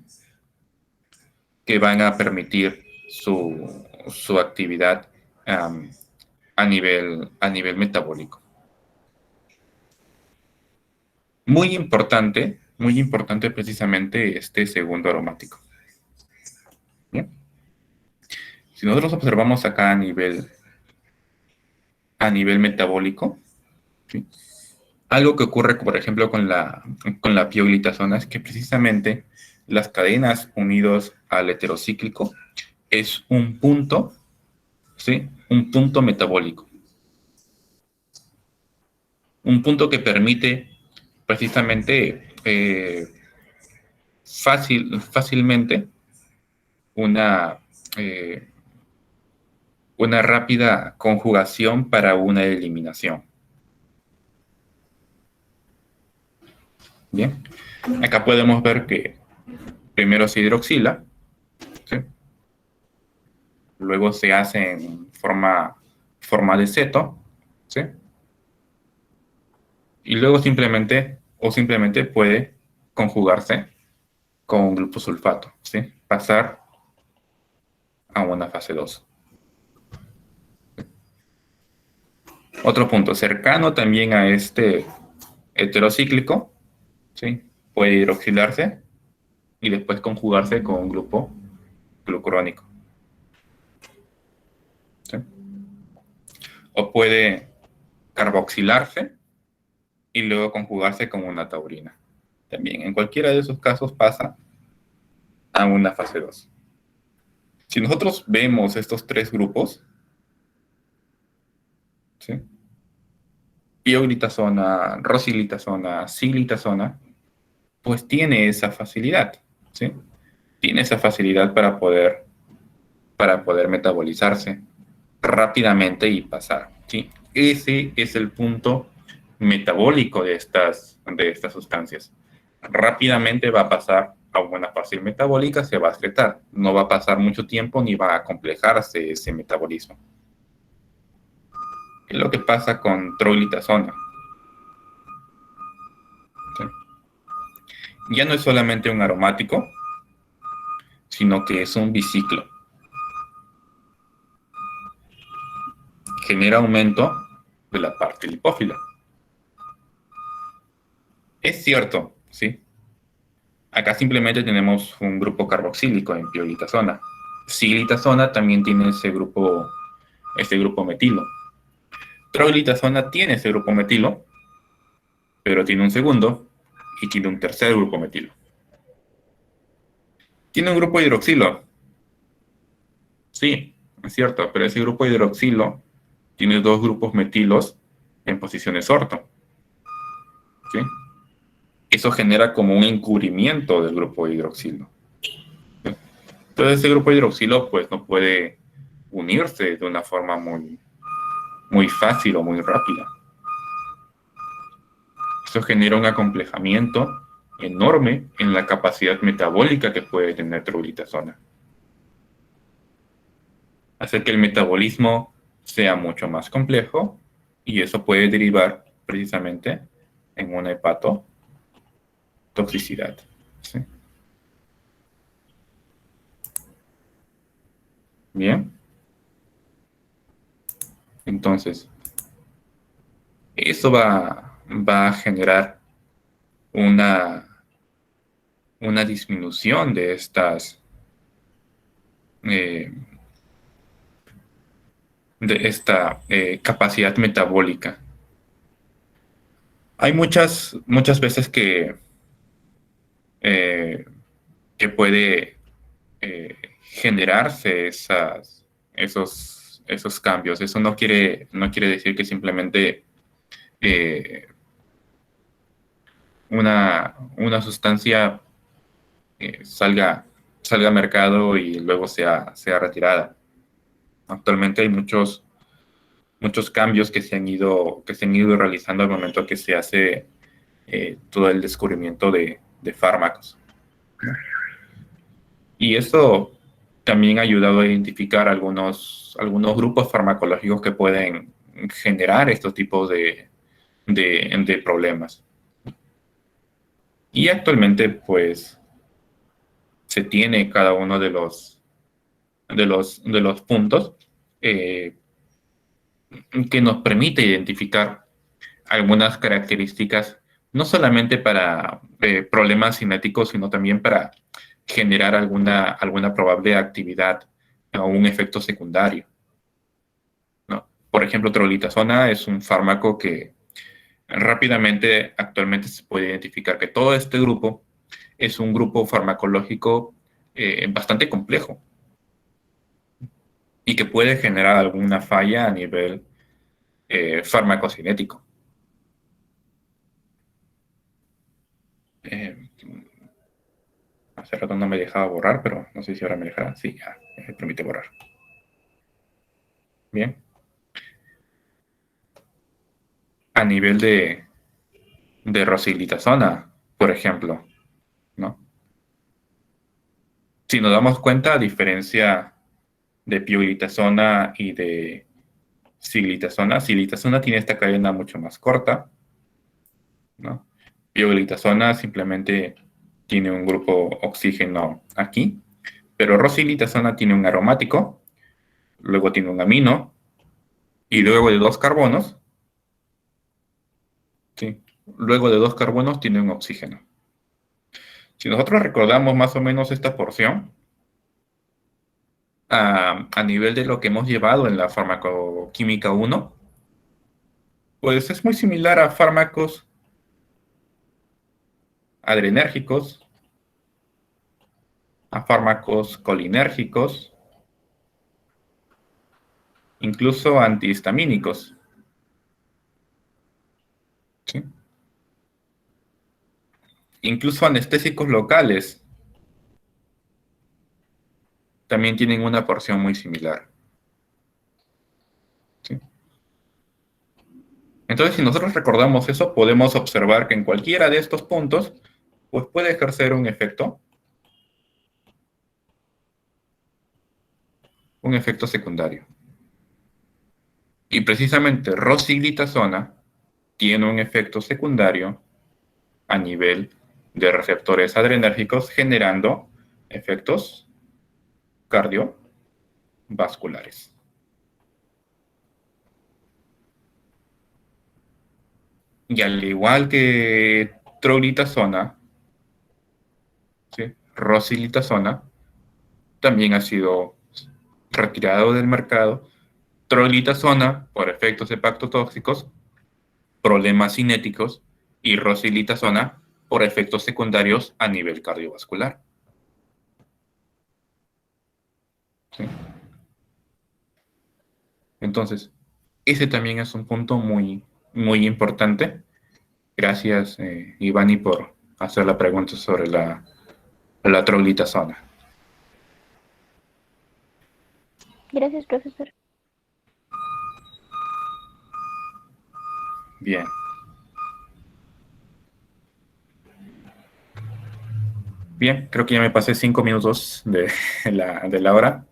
que van a permitir su actividad a nivel metabólico. Muy importante precisamente este segundo aromático. Bien. Si nosotros observamos acá a nivel metabólico, ¿sí?, algo que ocurre, por ejemplo, con la pioglitazona es que precisamente las cadenas unidos al heterocíclico es un punto, ¿sí?, un punto metabólico. Un punto que permite precisamente fácilmente una rápida conjugación para una eliminación. Bien, acá podemos ver que primero se hidroxila, ¿sí?, luego se hace en forma de ceto, ¿sí?, y luego simplemente puede conjugarse con glucosulfato, ¿sí?, pasar a una fase 2. Otro punto cercano también a este heterocíclico, ¿sí?, puede hidroxilarse y después conjugarse con un grupo glucurónico, ¿sí?, o puede carboxilarse y luego conjugarse con una taurina. También en cualquiera de esos casos pasa a una fase 2. Si nosotros vemos estos tres grupos, ¿sí?, pioglitazona, rosiglitazona, siglitazona, pues tiene esa facilidad, ¿sí?, tiene esa facilidad para poder metabolizarse rápidamente y pasar, ¿sí? Ese es el punto metabólico de estas sustancias. Rápidamente va a pasar a una fase metabólica, se va a excretar. No va a pasar mucho tiempo ni va a complejarse ese metabolismo. ¿Qué es lo que pasa con troglitazona? ¿Sí? Ya no es solamente un aromático, sino que es un biciclo. Genera aumento de la parte lipófila. Es cierto, ¿sí? Acá simplemente tenemos un grupo carboxílico en pioglitazona. Siglitazona también tiene ese grupo metilo. Troglitazona tiene ese grupo metilo, pero tiene un segundo y tiene un tercer grupo metilo. Tiene un grupo hidroxilo, Sí, es cierto, pero ese grupo hidroxilo tiene dos grupos metilos en posiciones orto. ¿Sí? Eso genera como un encubrimiento del grupo hidroxilo. ¿Sí? Entonces ese grupo hidroxilo pues no puede unirse de una forma muy fácil o muy rápida. Eso genera un acomplejamiento enorme en la capacidad metabólica que puede tener troglitazona. Hace que el metabolismo sea mucho más complejo y eso puede derivar precisamente en una hepatotoxicidad. ¿Sí? Bien. Entonces, eso va a generar una disminución de esta capacidad metabólica. Hay muchas veces que puede generarse esos cambios. Eso no quiere decir que simplemente una sustancia salga al mercado y luego sea retirada. Actualmente hay muchos cambios que se han ido realizando al momento que se hace todo el descubrimiento de fármacos. Y eso también ha ayudado a identificar algunos grupos farmacológicos que pueden generar estos tipos de problemas. Y actualmente, pues, se tiene cada uno de los puntos que nos permite identificar algunas características, no solamente para problemas cinéticos, sino también para generar alguna probable actividad o un efecto secundario, ¿no? Por ejemplo, troglitazona es un fármaco que rápidamente actualmente se puede identificar que todo este grupo es un grupo farmacológico bastante complejo y que puede generar alguna falla a nivel farmacocinético. Hace rato no me dejaba borrar, pero no sé si ahora me dejará. Sí, ya me permite borrar. Bien. A nivel de rosiglitazona, por ejemplo, ¿no? Si nos damos cuenta, a diferencia de pioglitazona y de siglitazona tiene esta cadena mucho más corta, ¿no? Pioglitazona simplemente tiene un grupo oxígeno aquí, pero rosiglitazona tiene un aromático, luego tiene un amino, y luego de 2 carbonos, ¿sí? Luego de 2 carbonos tiene un oxígeno. Si nosotros recordamos más o menos esta porción, a nivel de lo que hemos llevado en la farmacoquímica 1, pues es muy similar a fármacos adrenérgicos, a fármacos colinérgicos, incluso antihistamínicos. ¿Sí? Incluso anestésicos locales también tienen una porción muy similar. ¿Sí? Entonces, si nosotros recordamos eso, podemos observar que en cualquiera de estos puntos, pues puede ejercer un efecto secundario. Y precisamente rosiglitazona tiene un efecto secundario a nivel de receptores adrenérgicos, generando efectos cardiovasculares. Y al igual que troglitazona, ¿sí? Rosiglitazona también ha sido retirado del mercado. Troglitazona por efectos hepatotóxicos, problemas cinéticos, y rosiglitazona por efectos secundarios a nivel cardiovascular. ¿Sí? Entonces, ese también es un punto muy, muy importante. Gracias, Ivani, por hacer la pregunta sobre la troglitazona. Gracias, profesor. Bien. Bien, creo que ya me pasé 5 minutos de la hora.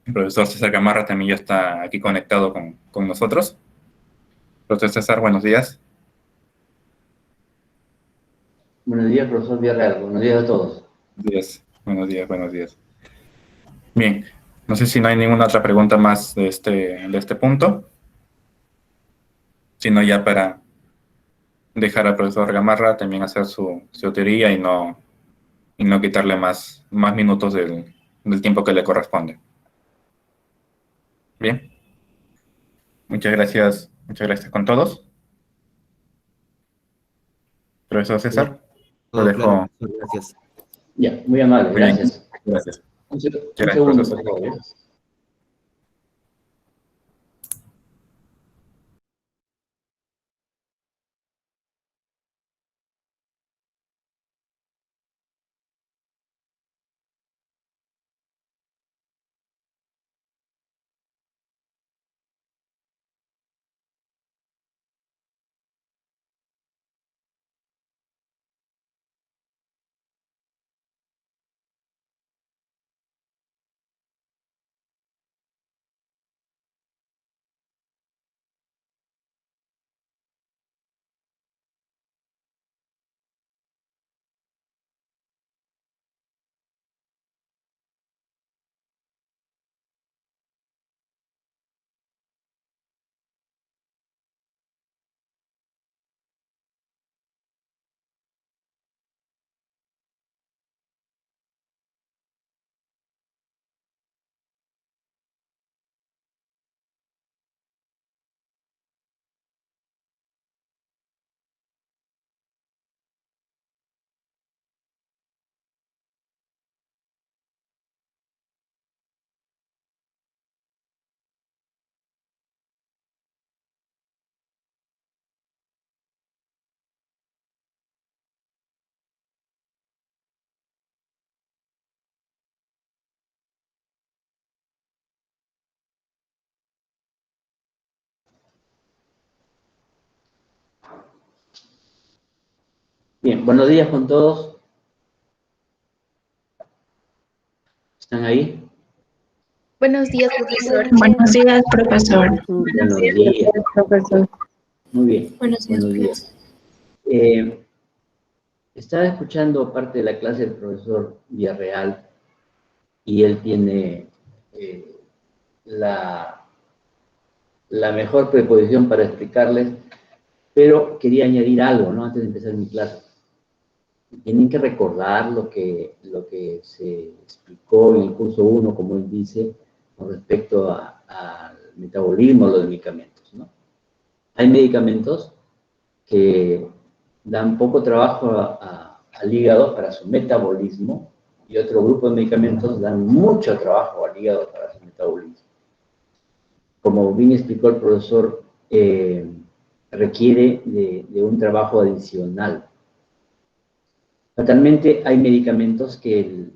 El profesor César Gamarra también ya está aquí conectado con nosotros. Profesor César, buenos días. Buenos días, profesor Villarreal. Buenos días a todos. Buenos días, buenos días, buenos días. Bien, no sé si no hay ninguna otra pregunta más de este punto. Sino ya para dejar al profesor Gamarra también hacer su teoría y no quitarle más minutos del tiempo que le corresponde. Bien. Muchas gracias con todos. Profesor César, lo Todo claro, dejo. profesor, gracias. Ya, muy amable, Muy bien. gracias. Gracias. Un Gracias, segundo, profesor. por favor. Bien, buenos días con todos. ¿Están ahí? Buenos días, profesor. Buenos días, profesor. Buenos días. Profesor. Muy bien. Buenos días, Buenos días. Estaba escuchando parte de la clase del profesor Villarreal y él tiene la mejor preposición para explicarles, pero quería añadir algo, ¿no? Antes de empezar mi clase. Tienen que recordar lo que se explicó en el curso 1, como él dice, con respecto al metabolismo, los medicamentos, ¿no? Hay medicamentos que dan poco trabajo al hígado para su metabolismo y otro grupo de medicamentos dan mucho trabajo al hígado para su metabolismo. Como bien explicó el profesor, requiere de un trabajo adicional. Fatalmente hay medicamentos que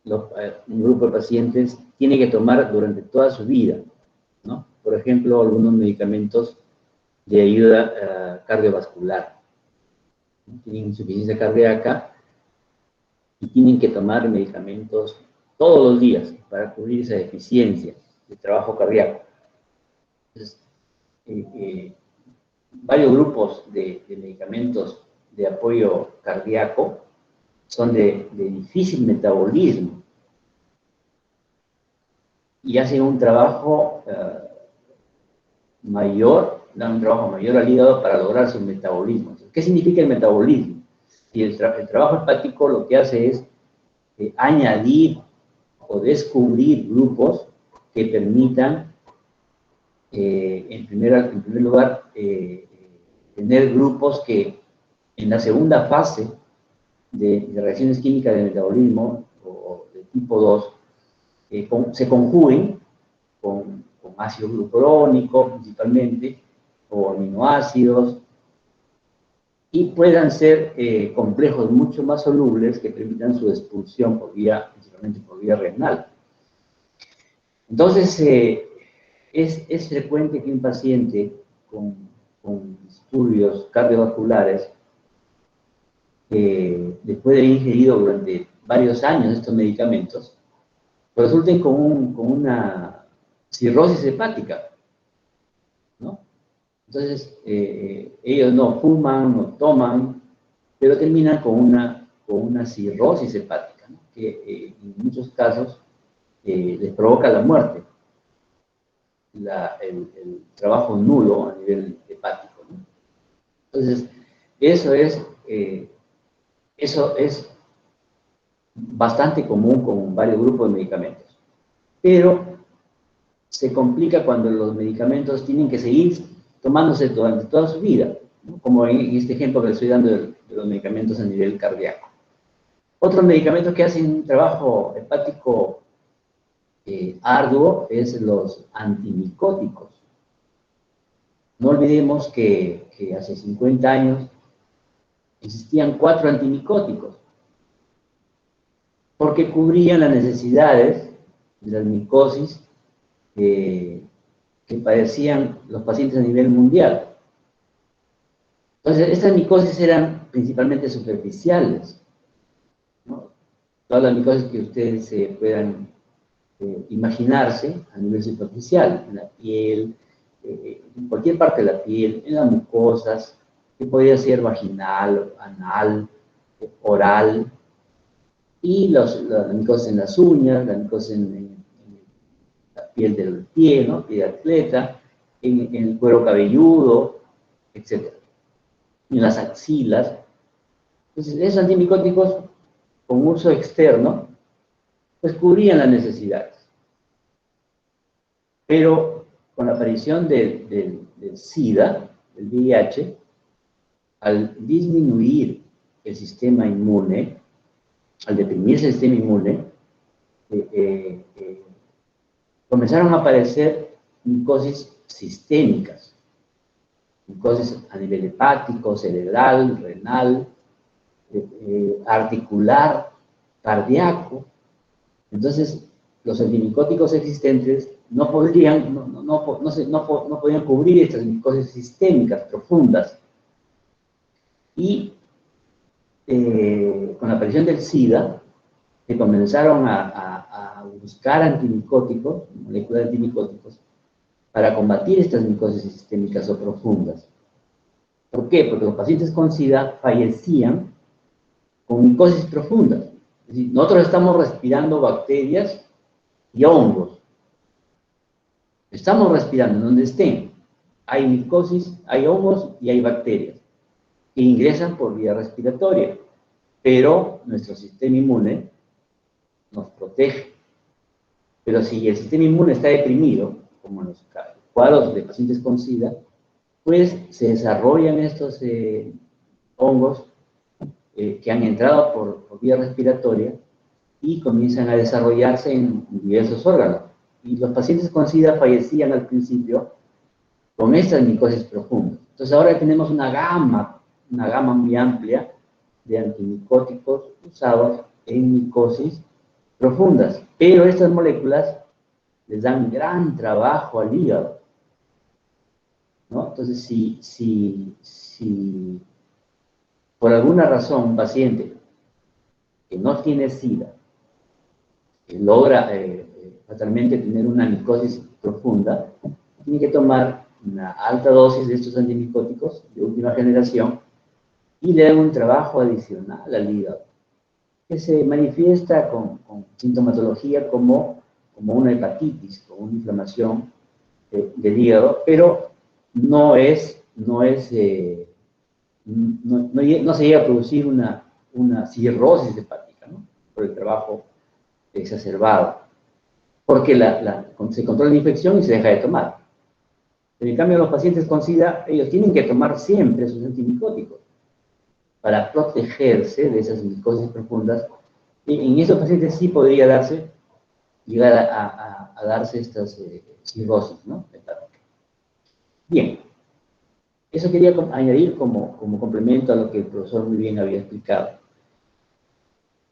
un grupo de pacientes tiene que tomar durante toda su vida, ¿no? Por ejemplo, algunos medicamentos de ayuda cardiovascular. Tienen insuficiencia cardíaca y tienen que tomar medicamentos todos los días para cubrir esa deficiencia de trabajo cardíaco. Entonces, varios grupos de medicamentos de apoyo cardíaco son de difícil metabolismo y hacen un trabajo mayor, dan un trabajo mayor al hígado para lograr su metabolismo. ¿Qué significa el metabolismo? Y el trabajo hepático lo que hace es añadir o descubrir grupos que permitan, en primer lugar, tener grupos que en la segunda fase de reacciones químicas de metabolismo o de tipo 2 se conjuguen con ácido glucurónico principalmente, o aminoácidos, y puedan ser complejos mucho más solubles que permitan su expulsión principalmente por vía renal. Entonces, es frecuente que un paciente con disturbios cardiovasculares, después de haber ingerido durante varios años estos medicamentos, resulten con una cirrosis hepática, ¿no? Entonces, ellos no fuman, no toman, pero terminan con una cirrosis hepática, ¿no? Que en muchos casos les provoca la muerte, el trabajo nulo a nivel hepático, ¿no? Entonces, eso es bastante común con varios grupos de medicamentos. Pero se complica cuando los medicamentos tienen que seguir tomándose durante toda su vida, ¿no? Como en este ejemplo que le estoy dando de los medicamentos a nivel cardíaco. Otros medicamentos que hacen un trabajo hepático arduo es los antimicóticos. No olvidemos que hace 50 años existían 4 antimicóticos, porque cubrían las necesidades de las micosis que padecían los pacientes a nivel mundial. Entonces, estas micosis eran principalmente superficiales, ¿no? Todas las micosis que ustedes puedan imaginarse a nivel superficial, en la piel, en cualquier parte de la piel, en las mucosas, que podría ser vaginal, anal, oral, y la micosis en las uñas, la micosis en la piel del pie, ¿no? Pie de atleta, en el cuero cabelludo, etc. En las axilas. Entonces, esos antimicóticos con uso externo, pues cubrían las necesidades. Pero con la aparición del SIDA, del VIH, al disminuir el sistema inmune, al deprimirse el sistema inmune, comenzaron a aparecer micosis sistémicas, micosis a nivel hepático, cerebral, renal, articular, cardíaco. Entonces, los antimicóticos existentes no podían cubrir estas micosis sistémicas profundas. Y con la aparición del SIDA, se comenzaron a buscar antimicóticos, moléculas de antimicóticos, para combatir estas micosis sistémicas o profundas. ¿Por qué? Porque los pacientes con SIDA fallecían con micosis profundas. Es decir, nosotros estamos respirando bacterias y hongos. Estamos respirando donde estén. Hay micosis, hay hongos y hay bacterias que ingresan por vía respiratoria, pero nuestro sistema inmune nos protege. Pero si el sistema inmune está deprimido, como en los cuadros de pacientes con SIDA, pues se desarrollan estos hongos que han entrado por vía respiratoria y comienzan a desarrollarse en diversos órganos. Y los pacientes con SIDA fallecían al principio con estas micosis profundas. Entonces ahora tenemos una gama muy amplia de antimicóticos usados en micosis profundas, pero estas moléculas les dan gran trabajo al hígado, ¿no? Entonces, si por alguna razón un paciente que no tiene SIDA logra fatalmente tener una micosis profunda, tiene que tomar una alta dosis de estos antimicóticos de última generación y le dan un trabajo adicional al hígado, que se manifiesta con sintomatología como una hepatitis, como una inflamación del hígado, pero no se llega a producir una cirrosis hepática, ¿no? Por el trabajo exacerbado, porque se controla la infección y se deja de tomar. En cambio, los pacientes con SIDA, ellos tienen que tomar siempre sus antimicóticos para protegerse de esas micosis profundas. Y en esos pacientes sí podría darse llegar a darse estas cirrosis, ¿no? Bien, eso quería añadir como complemento a lo que el profesor muy bien había explicado.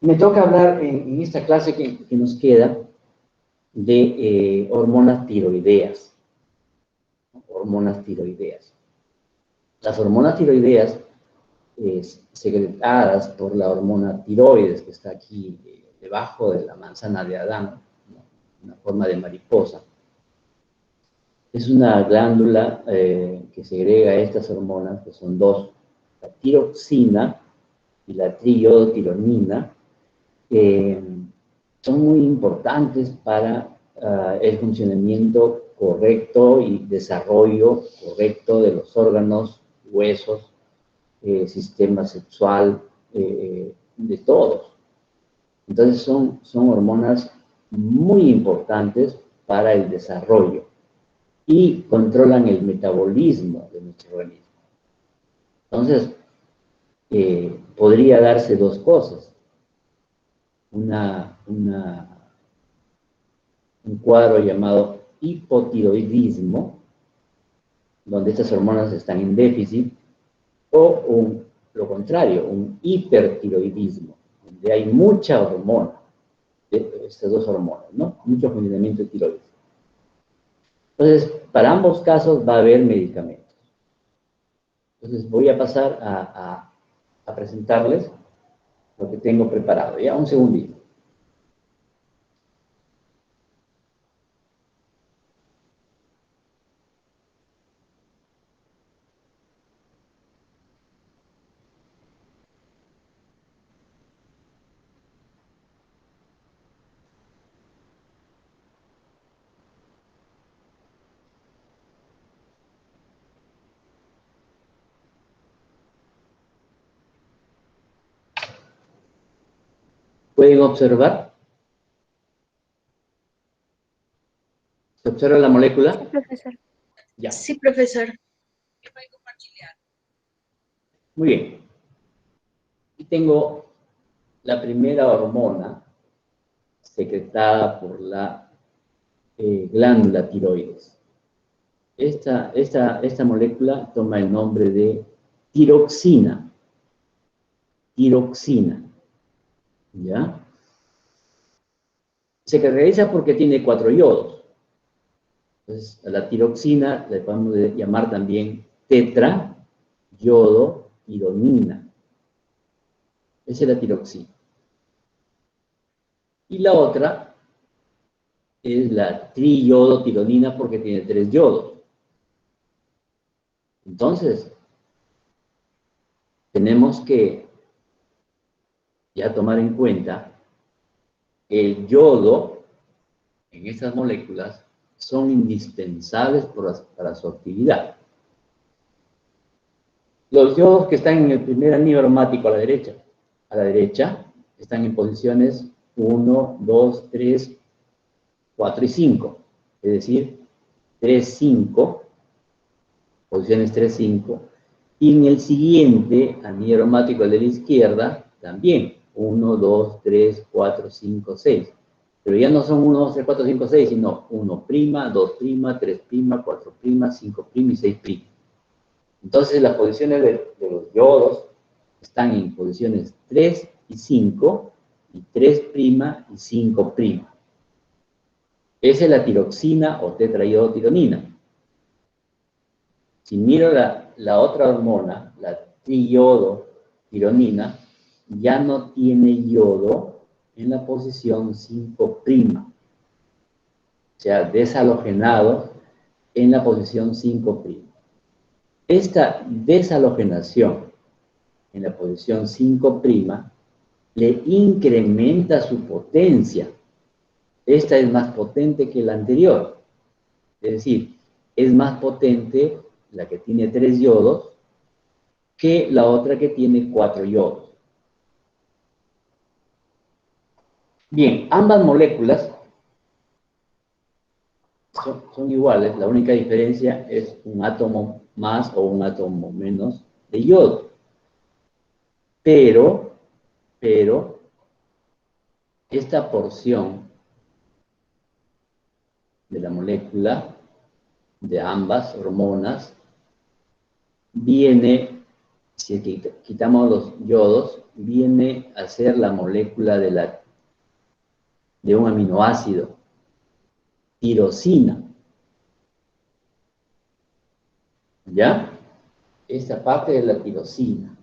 Me toca hablar en esta clase que nos queda de hormonas tiroideas. Hormonas tiroideas. Las hormonas tiroideas, secretadas por la hormona tiroides, que está aquí debajo de la manzana de Adán, ¿no? Una forma de mariposa. Es una glándula que segrega estas hormonas, que son dos, la tiroxina y la triiodotironina, son muy importantes para el funcionamiento correcto y desarrollo correcto de los órganos, huesos, sistema sexual, de todos. Entonces son hormonas muy importantes para el desarrollo y controlan el metabolismo de nuestro organismo. Entonces, podría darse dos cosas. Un cuadro llamado hipotiroidismo, donde estas hormonas están en déficit, o lo contrario, un hipertiroidismo, donde hay mucha hormona, estas dos hormonas, ¿no? Mucho funcionamiento de tiroides. Entonces, para ambos casos va a haber medicamentos. Entonces, voy a pasar a presentarles lo que tengo preparado. Ya, un segundito. ¿Pueden observar? ¿Se observa la molécula? Sí, profesor. Ya. Sí, profesor. Muy bien. Aquí tengo la primera hormona secretada por la glándula tiroides. Esta molécula toma el nombre de tiroxina. Tiroxina. ¿Ya? Se caracteriza porque tiene 4 yodos. Entonces, a la tiroxina le podemos llamar también tetrayodotironina. Esa es la tiroxina. Y la otra es la triyodotironina porque tiene 3 yodos. Entonces, tenemos que ya tomar en cuenta el yodo en estas moléculas son indispensables para su actividad. Los yodos que están en el primer anillo aromático a la derecha están en posiciones 1, 2, 3, 4 y 5, es decir, 3, 5, posiciones 3, 5, y en el siguiente anillo aromático de la izquierda también, 1, 2, 3, 4, 5, 6. Pero ya no son 1, 2, 3, 4, 5, 6, sino 1', 2', 3', 4', 5' y 6'. Entonces las posiciones de los yodos están en posiciones 3 y 5, y 3' y 5'. Esa es la tiroxina o tetrayodotironina. Si miro la otra hormona, la triyodotironina, ya no tiene yodo en la posición 5'. O sea, desalogenado en la posición 5'. Esta desalogenación en la posición 5' le incrementa su potencia. Esta es más potente que la anterior. Es decir, es más potente la que tiene 3 yodos que la otra que tiene 4 yodos. Bien, ambas moléculas son iguales, la única diferencia es un átomo más o un átomo menos de yodo. Pero esta porción de la molécula de ambas hormonas viene, si quitamos los yodos, viene a ser la molécula de un aminoácido, tirosina. ¿Ya? Esta parte de la tirosina.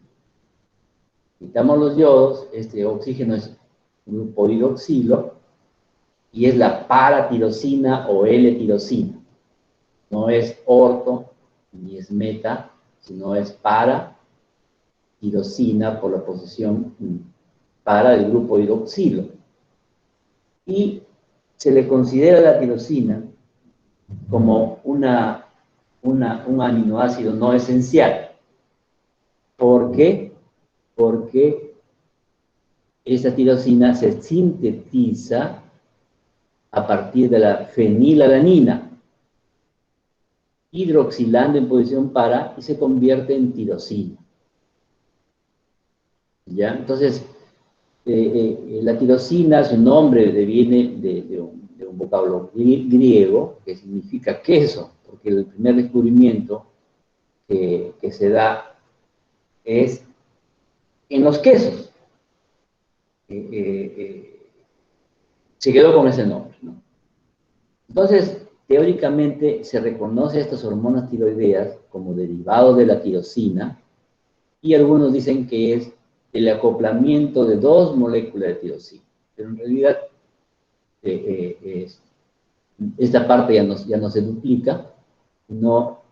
Quitamos los yodos, este oxígeno es grupo hidroxilo, y es la paratirosina o L-tirosina. No es orto, ni es meta, sino es paratirosina por la posición para del grupo hidroxilo. Y se le considera la tirosina como un aminoácido no esencial. ¿Por qué? Porque esta tirosina se sintetiza a partir de la fenilalanina, hidroxilando en posición para y se convierte en tirosina. ¿Ya? Entonces, la tirosina, su nombre viene de un vocablo griego que significa queso, porque el primer descubrimiento que se da es en los quesos. Se quedó con ese nombre, ¿no? Entonces, teóricamente se reconoce a estas hormonas tiroideas como derivados de la tirosina, y algunos dicen que es el acoplamiento de dos moléculas de tirosina. Pero en realidad, esta parte ya no se duplica, sino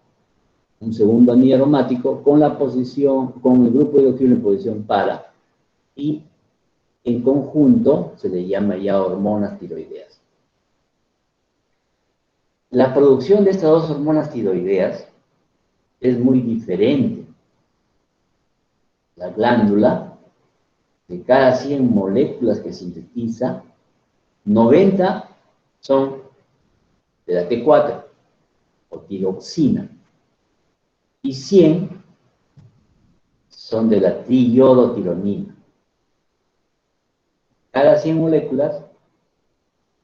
un segundo anillo aromático con la posición, con el grupo hidroxilo en posición para, y en conjunto se le llama ya hormonas tiroideas. La producción de estas dos hormonas tiroideas es muy diferente. La glándula, de cada 100 moléculas que sintetiza, 90 son de la T4, o tiroxina, y 100 son de la triiodotironina. Cada 100 moléculas,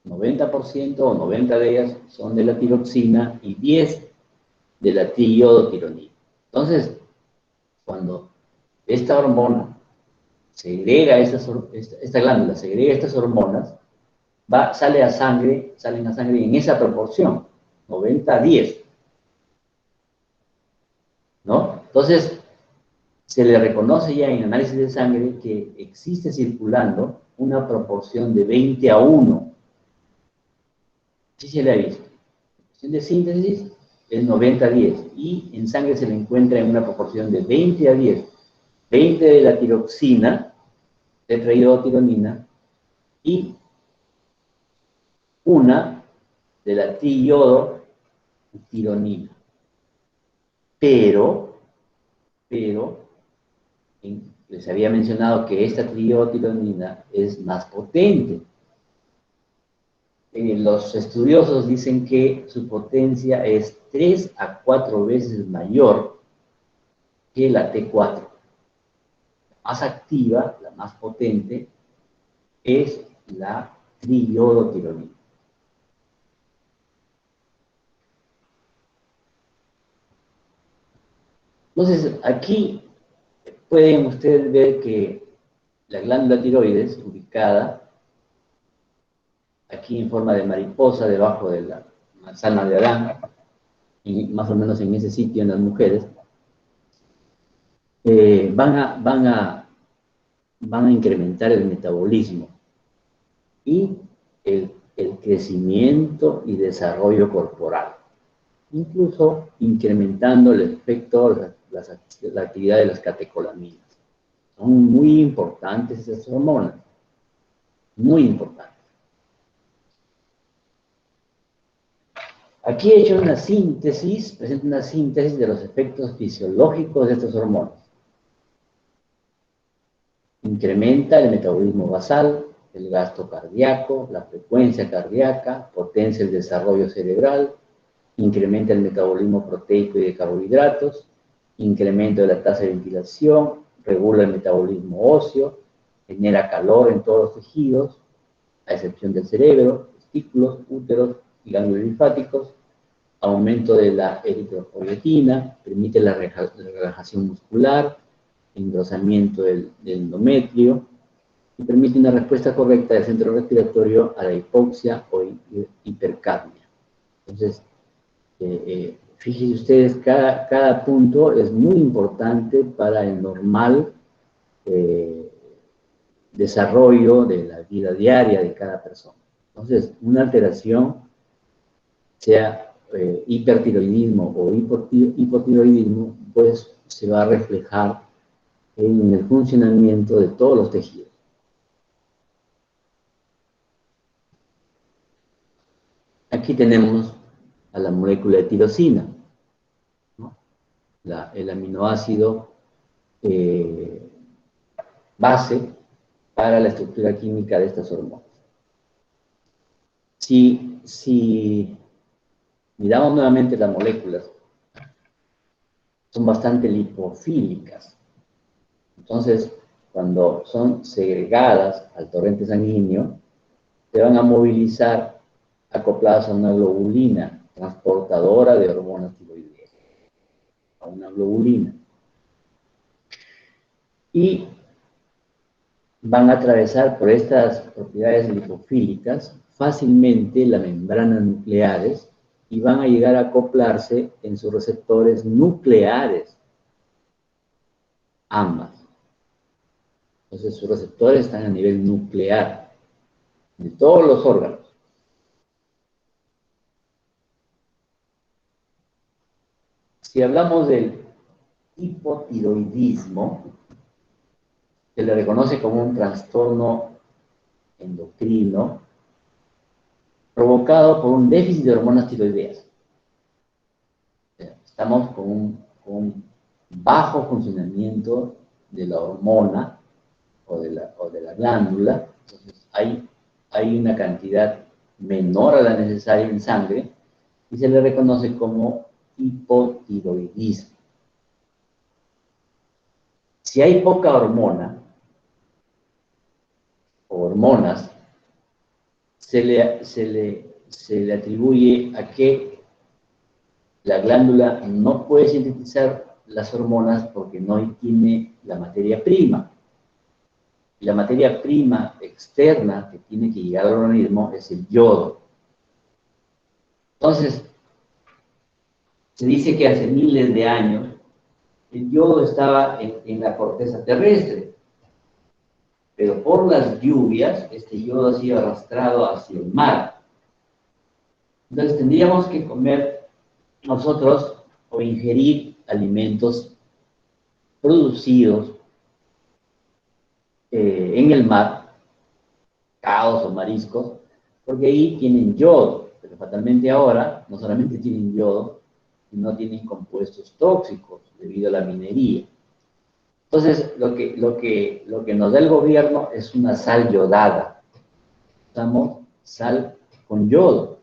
90% o 90 de ellas son de la tiroxina y 10 de la triiodotironina. Entonces, cuando esta hormona segrega esta glándula segrega estas hormonas, salen a sangre en esa proporción, 90-10. ¿No? Entonces, se le reconoce ya en análisis de sangre que existe circulando una proporción de 20-1. Sí se le ha visto. La proporción de síntesis es 90-10 y en sangre se le encuentra en una proporción de 20-10. 20 de la tiroxina, tetrahidrotironina, y una de la triiodotironina. Pero, les había mencionado que esta triiodotironina es más potente. Los estudiosos dicen que su potencia es 3 a 4 veces mayor que la T4. La más activa, la más potente, es la triiodotironina. Entonces, aquí pueden ustedes ver que la glándula tiroides, ubicada aquí en forma de mariposa, debajo de la manzana de Adán, y más o menos en ese sitio en las mujeres, van a incrementar el metabolismo y el crecimiento y desarrollo corporal, incluso incrementando el efecto, la actividad de las catecolaminas. Son muy importantes esas hormonas, muy importantes. Aquí he hecho una síntesis, presento una síntesis de los efectos fisiológicos de estas hormonas. Incrementa el metabolismo basal, el gasto cardíaco, la frecuencia cardíaca, potencia el desarrollo cerebral, incrementa el metabolismo proteico y de carbohidratos, incremento de la tasa de ventilación, regula el metabolismo óseo, genera calor en todos los tejidos, a excepción del cerebro, testículos, úteros, y ganglios linfáticos, aumento de la eritropoyetina, permite la relajación muscular, engrosamiento del endometrio, y permite una respuesta correcta del centro respiratorio a la hipoxia o hipercapnia. Entonces, fíjense ustedes, cada punto es muy importante para el normal desarrollo de la vida diaria de cada persona. Entonces, una alteración, sea hipertiroidismo o hipotiroidismo, pues se va a reflejar en el funcionamiento de todos los tejidos. Aquí tenemos a la molécula de tirosina, ¿no? El aminoácido base para la estructura química de estas hormonas. Si miramos nuevamente las moléculas, son bastante lipofílicas. Entonces, cuando son segregadas al torrente sanguíneo, se van a movilizar acopladas a una globulina transportadora de hormonas tiroideas, a una globulina. Y van a atravesar por estas propiedades lipofílicas fácilmente la membrana nucleares y van a llegar a acoplarse en sus receptores nucleares, ambas. Entonces sus receptores están a nivel nuclear de todos los órganos. Si hablamos del hipotiroidismo, se le reconoce como un trastorno endocrino provocado por un déficit de hormonas tiroideas. Estamos con un bajo funcionamiento de la hormona o de la glándula. Entonces hay una cantidad menor a la necesaria en sangre y se le reconoce como hipotiroidismo. Si hay poca hormona o hormonas, se le atribuye a que la glándula no puede sintetizar las hormonas porque no tiene la materia prima. Y la materia prima externa que tiene que llegar al organismo es el yodo. Entonces, se dice que hace miles de años el yodo estaba en la corteza terrestre, pero por las lluvias este yodo ha sido arrastrado hacia el mar. Entonces tendríamos que comer nosotros o ingerir alimentos producidos en el mar, pescados o mariscos, porque ahí tienen yodo, pero fatalmente ahora no solamente tienen yodo, sino tienen compuestos tóxicos debido a la minería. Entonces, lo que nos da el gobierno es una sal yodada. Usamos sal con yodo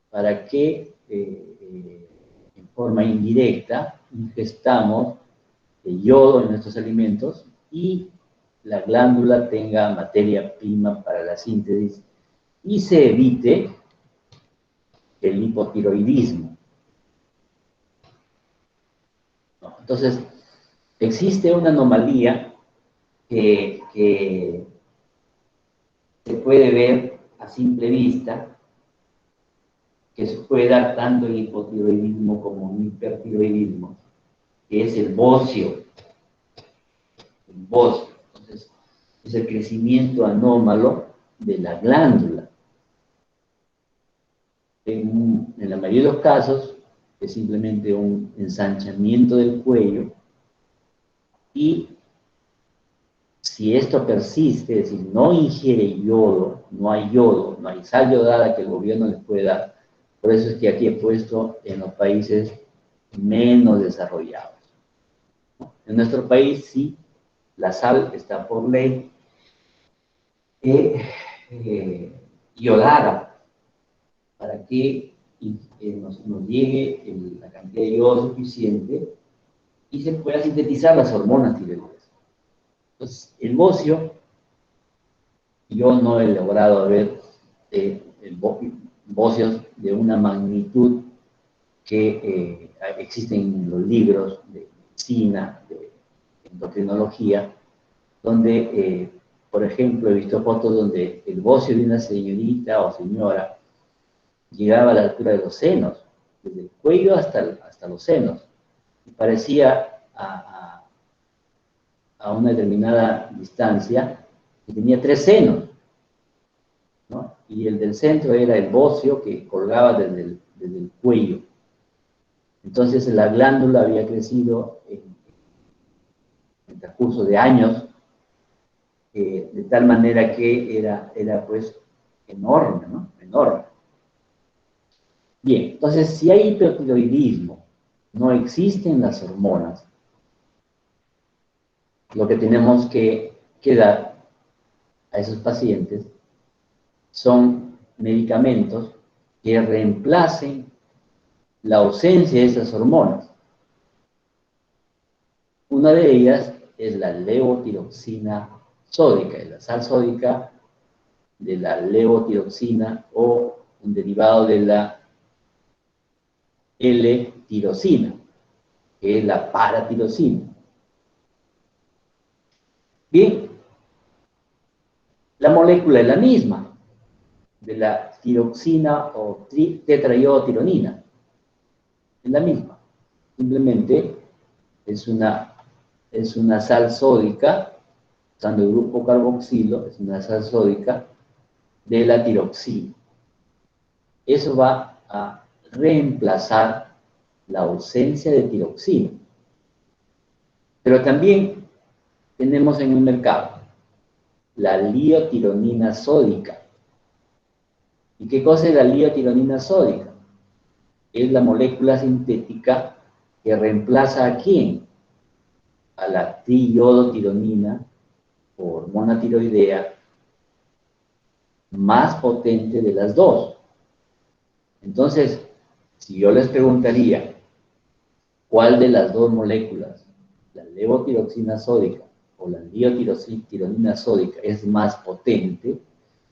para que en forma indirecta ingestamos el yodo en nuestros alimentos y la glándula tenga materia prima para la síntesis y se evite el hipotiroidismo. Entonces, existe una anomalía que se puede ver a simple vista, que se puede dar tanto en hipotiroidismo como en hipertiroidismo, que es el bocio. El bocio. Entonces, es el crecimiento anómalo de la glándula. En la mayoría de los casos, es simplemente un ensanchamiento del cuello y si esto persiste, es decir, no ingiere yodo, no hay sal yodada que el gobierno les pueda dar. Por eso es que aquí he puesto en los países menos desarrollados. En nuestro país sí, la sal está por ley yodada para que nos llegue la cantidad de yodo suficiente y se pueda sintetizar las hormonas tiroideas. Entonces, el bocio, yo no he logrado ver bocios de una magnitud que existen en los libros de medicina, de endocrinología, donde, por ejemplo, he visto fotos donde el bocio de una señorita o señora llegaba a la altura de los senos, desde el cuello hasta los senos, y parecía a una determinada distancia que tenía 3 senos, ¿no? Y el del centro era el bocio que colgaba desde el cuello. Entonces la glándula había crecido en el transcurso de años, de tal manera que era pues enorme, ¿no? Enorme. Bien, entonces si hay hipertiroidismo, no existen las hormonas, lo que tenemos que dar a esos pacientes son medicamentos que reemplacen la ausencia de esas hormonas. Una de ellas es la levotiroxina sódica, es la sal sódica de la levotiroxina o un derivado de la L-tirosina, que es la paratirosina. Bien, la molécula es la misma, de la tiroxina o tetraiodotironina, es la misma. Simplemente es una sal sódica, usando el grupo carboxilo, es una sal sódica de la tiroxina. Eso va a reemplazar la ausencia de tiroxina. Pero también tenemos en el mercado la liotironina sódica. ¿Y qué cosa es la liotironina sódica? Es la molécula sintética que reemplaza ¿a quién? A la triiodotironina o hormona tiroidea más potente de las dos. Entonces, si yo les preguntaría cuál de las dos moléculas, la levotiroxina sódica o la liotironina sódica, es más potente,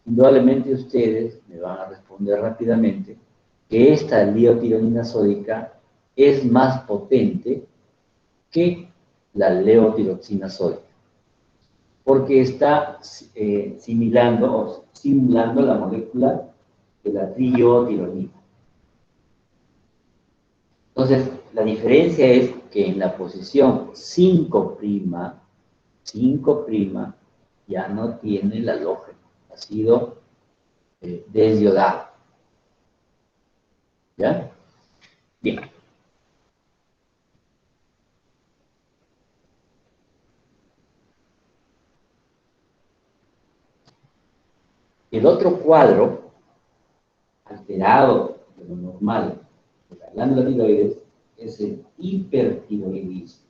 indudablemente ustedes me van a responder rápidamente que esta liotironina sódica es más potente que la levotiroxina sódica, porque está simulando la molécula de la triiodotironina. Entonces, la diferencia es que en la posición 5', ya no tiene el halógeno, ha sido desiodado. ¿Ya? Bien. El otro cuadro, alterado de lo normal de la glándula tiroides, es el hipertiroidismo.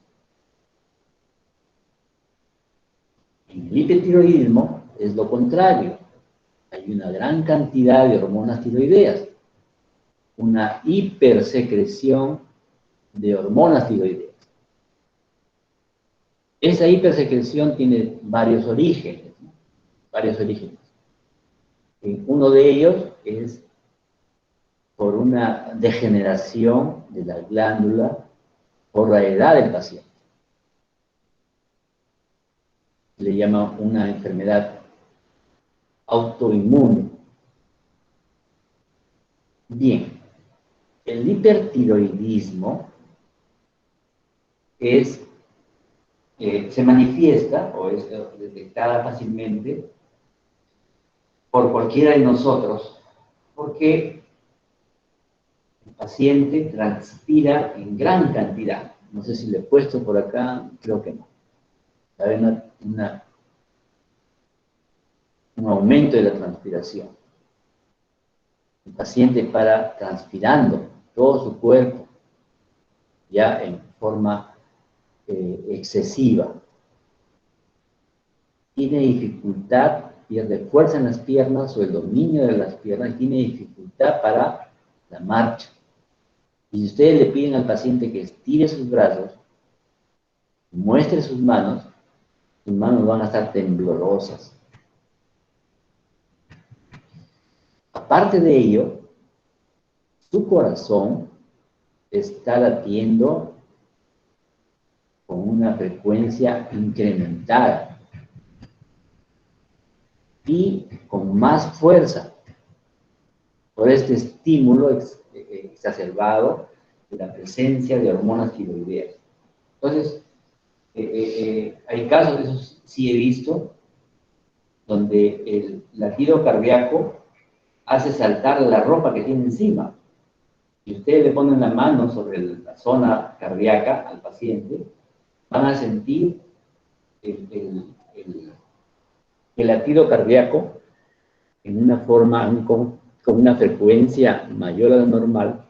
En el hipertiroidismo es lo contrario. Hay una gran cantidad de hormonas tiroideas, una hipersecreción de hormonas tiroideas. Esa hipersecreción tiene varios orígenes, ¿no? Varios orígenes. Uno de ellos es por una degeneración de la glándula por la edad del paciente. Le llama una enfermedad autoinmune. Bien, el hipertiroidismo se manifiesta o es detectada fácilmente por cualquiera de nosotros, porque el paciente transpira en gran cantidad. No sé si le he puesto por acá, creo que no. Hay un aumento de la transpiración. El paciente para transpirando todo su cuerpo, ya en forma excesiva. Tiene dificultad, pierde fuerza en las piernas o el dominio de las piernas y tiene dificultad para la marcha. Y si ustedes le piden al paciente que estire sus brazos, muestre sus manos van a estar temblorosas. Aparte de ello, su corazón está latiendo con una frecuencia incrementada y con más fuerza por este estímulo exacerbado de la presencia de hormonas tiroideas. Entonces, hay casos, eso sí he visto, donde el latido cardíaco hace saltar la ropa que tiene encima. Si ustedes le ponen la mano sobre la zona cardíaca al paciente, van a sentir el latido cardíaco en una forma, con una frecuencia mayor a la normal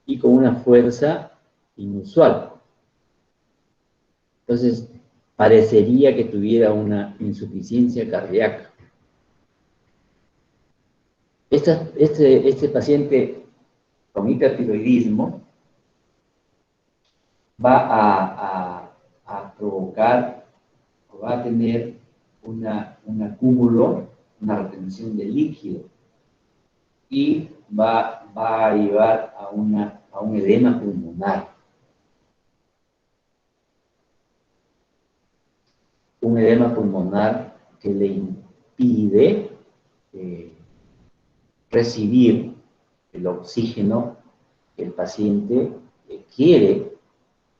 y con una fuerza inusual. Entonces, parecería que tuviera una insuficiencia cardíaca. Este paciente con hipertiroidismo va a provocar o va a tener un acúmulo, una retención de líquido y va a llevar a un edema pulmonar. Un edema pulmonar que le impide recibir el oxígeno que el paciente quiere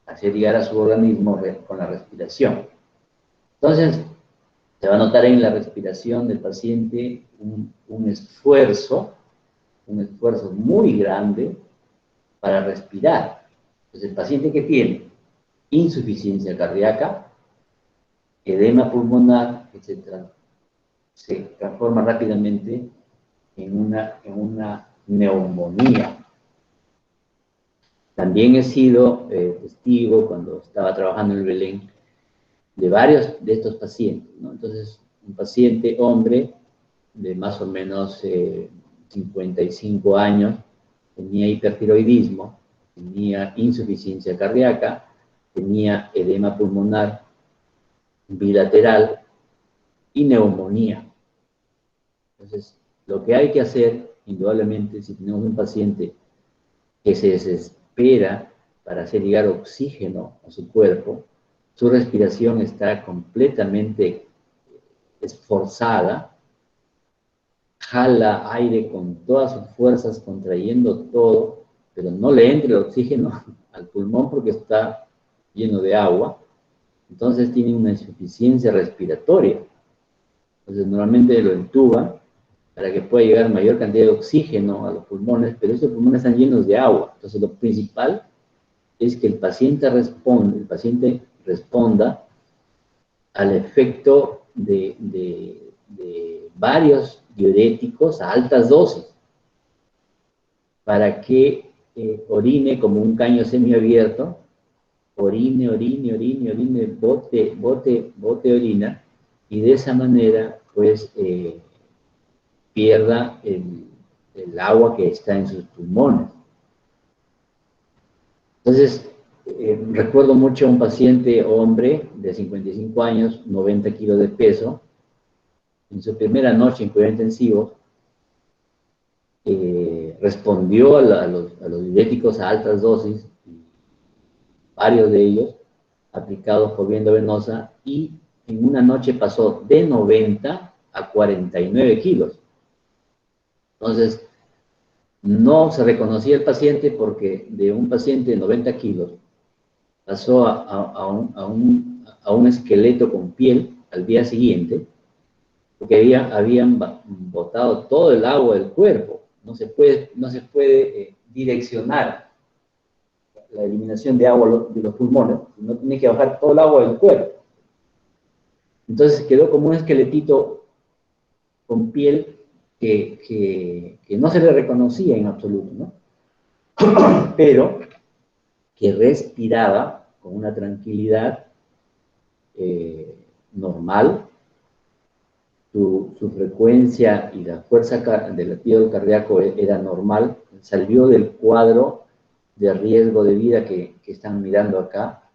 hacer llegar a su organismo con la respiración. Entonces, se va a notar en la respiración del paciente un esfuerzo muy grande para respirar. Entonces, el paciente que tiene insuficiencia cardíaca, edema pulmonar, etc., se transforma rápidamente en una neumonía. También he sido testigo, cuando estaba trabajando en el Belén, de varios de estos pacientes, ¿no? Entonces, un paciente hombre de más o menos 55 años, tenía hipertiroidismo, tenía insuficiencia cardíaca, tenía edema pulmonar bilateral y neumonía. Entonces, lo que hay que hacer, indudablemente, si tenemos un paciente que se desespera para hacer llegar oxígeno a su cuerpo, su respiración está completamente esforzada, jala aire con todas sus fuerzas, contrayendo todo, pero no le entra el oxígeno al pulmón porque está lleno de agua, entonces tiene una insuficiencia respiratoria. Entonces normalmente lo entuban para que pueda llegar mayor cantidad de oxígeno a los pulmones, pero esos pulmones están llenos de agua. Entonces lo principal es que el paciente responda al efecto de varios diuréticos a altas dosis, para que orine como un caño semiabierto, orine, bote orina, y de esa manera, pues, pierda el agua que está en sus pulmones. Entonces, recuerdo mucho a un paciente hombre de 55 años, 90 kilos de peso, en su primera noche en cuidado intensivo, respondió a los diuréticos a altas dosis, varios de ellos aplicados por vía endovenosa, y en una noche pasó de 90 a 49 kilos. Entonces, no se reconocía el paciente porque de un paciente de 90 kilos pasó a un esqueleto con piel al día siguiente, porque habían botado todo el agua del cuerpo. No se puede direccionar la eliminación de agua de los pulmones, no tiene que bajar todo el agua del cuerpo. Entonces quedó como un esqueletito con piel que no se le reconocía en absoluto, ¿no? Pero que respiraba con una tranquilidad normal. Su frecuencia y la fuerza del latido cardíaco era normal, salió del cuadro de riesgo de vida que están mirando acá,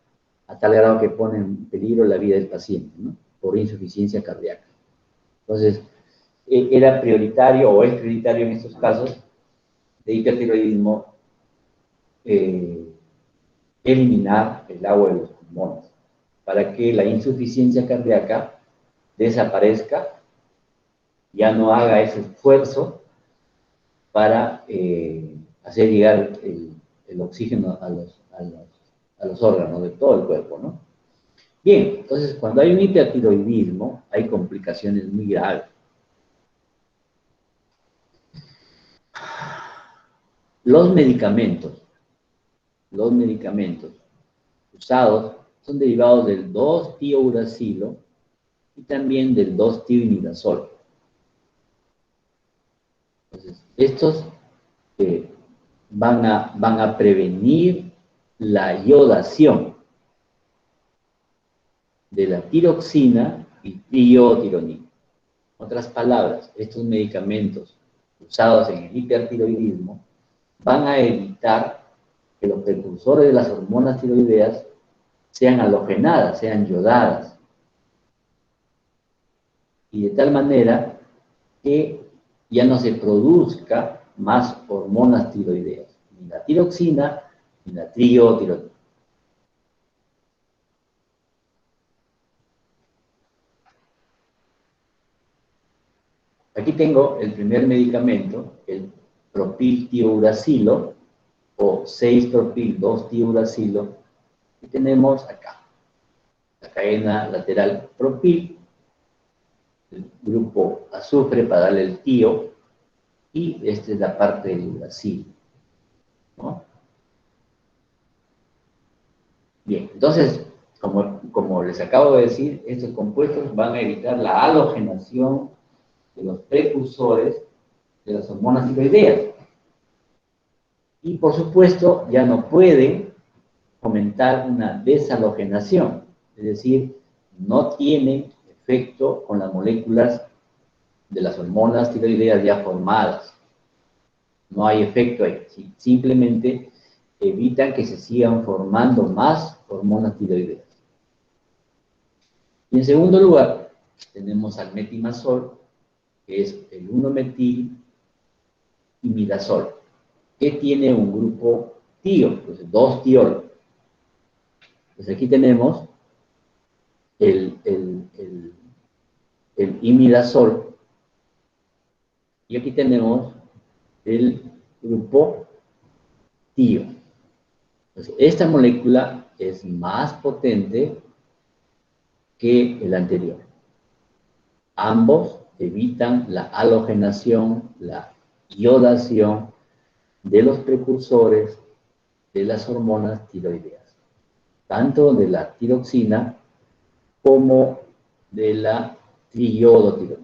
a tal grado que pone en peligro la vida del paciente, ¿no? Por insuficiencia cardíaca. Entonces, era prioritario o es prioritario en estos casos de hipertiroidismo eliminar el agua de los pulmones para que la insuficiencia cardíaca desaparezca, ya no haga ese esfuerzo para hacer llegar el oxígeno a los órganos de todo el cuerpo, ¿no? Bien, entonces cuando hay un hipertiroidismo hay complicaciones muy graves. Los medicamentos usados son derivados del 2-tiouracilo y también del 2-tioimidazol. Entonces, estos van a prevenir la iodación de la tiroxina y triotironina. En otras palabras, estos medicamentos usados en el hipertiroidismo van a evitar que los precursores de las hormonas tiroideas sean halogenadas, sean yodadas. Y de tal manera que ya no se produzca más hormonas tiroideas, ni la tiroxina, ni la triotironina. Aquí tengo el primer medicamento, el propiltiouracilo, o 6-propil-2-tiouracilo, que tenemos acá. La cadena lateral propil, el grupo azufre para darle el tio, y esta es la parte del uracilo, ¿no? Bien, entonces, como les acabo de decir, estos compuestos van a evitar la halogenación de los precursores de las hormonas tiroideas. Y por supuesto, ya no pueden fomentar una deshalogenación, es decir, no tienen efecto con las moléculas de las hormonas tiroideas ya formadas. No hay efecto ahí, simplemente evitan que se sigan formando más hormonas tiroideas. Y en segundo lugar, tenemos al metimazol, que es el 1-metil-imidazol, que tiene un grupo tio, entonces 2-tiol. Entonces aquí tenemos el imidazol, y aquí tenemos el grupo tio. Entonces, esta molécula es más potente que el anterior. Ambos evitan la halogenación, la iodación de los precursores de las hormonas tiroideas, tanto de la tiroxina como de la triodotironina.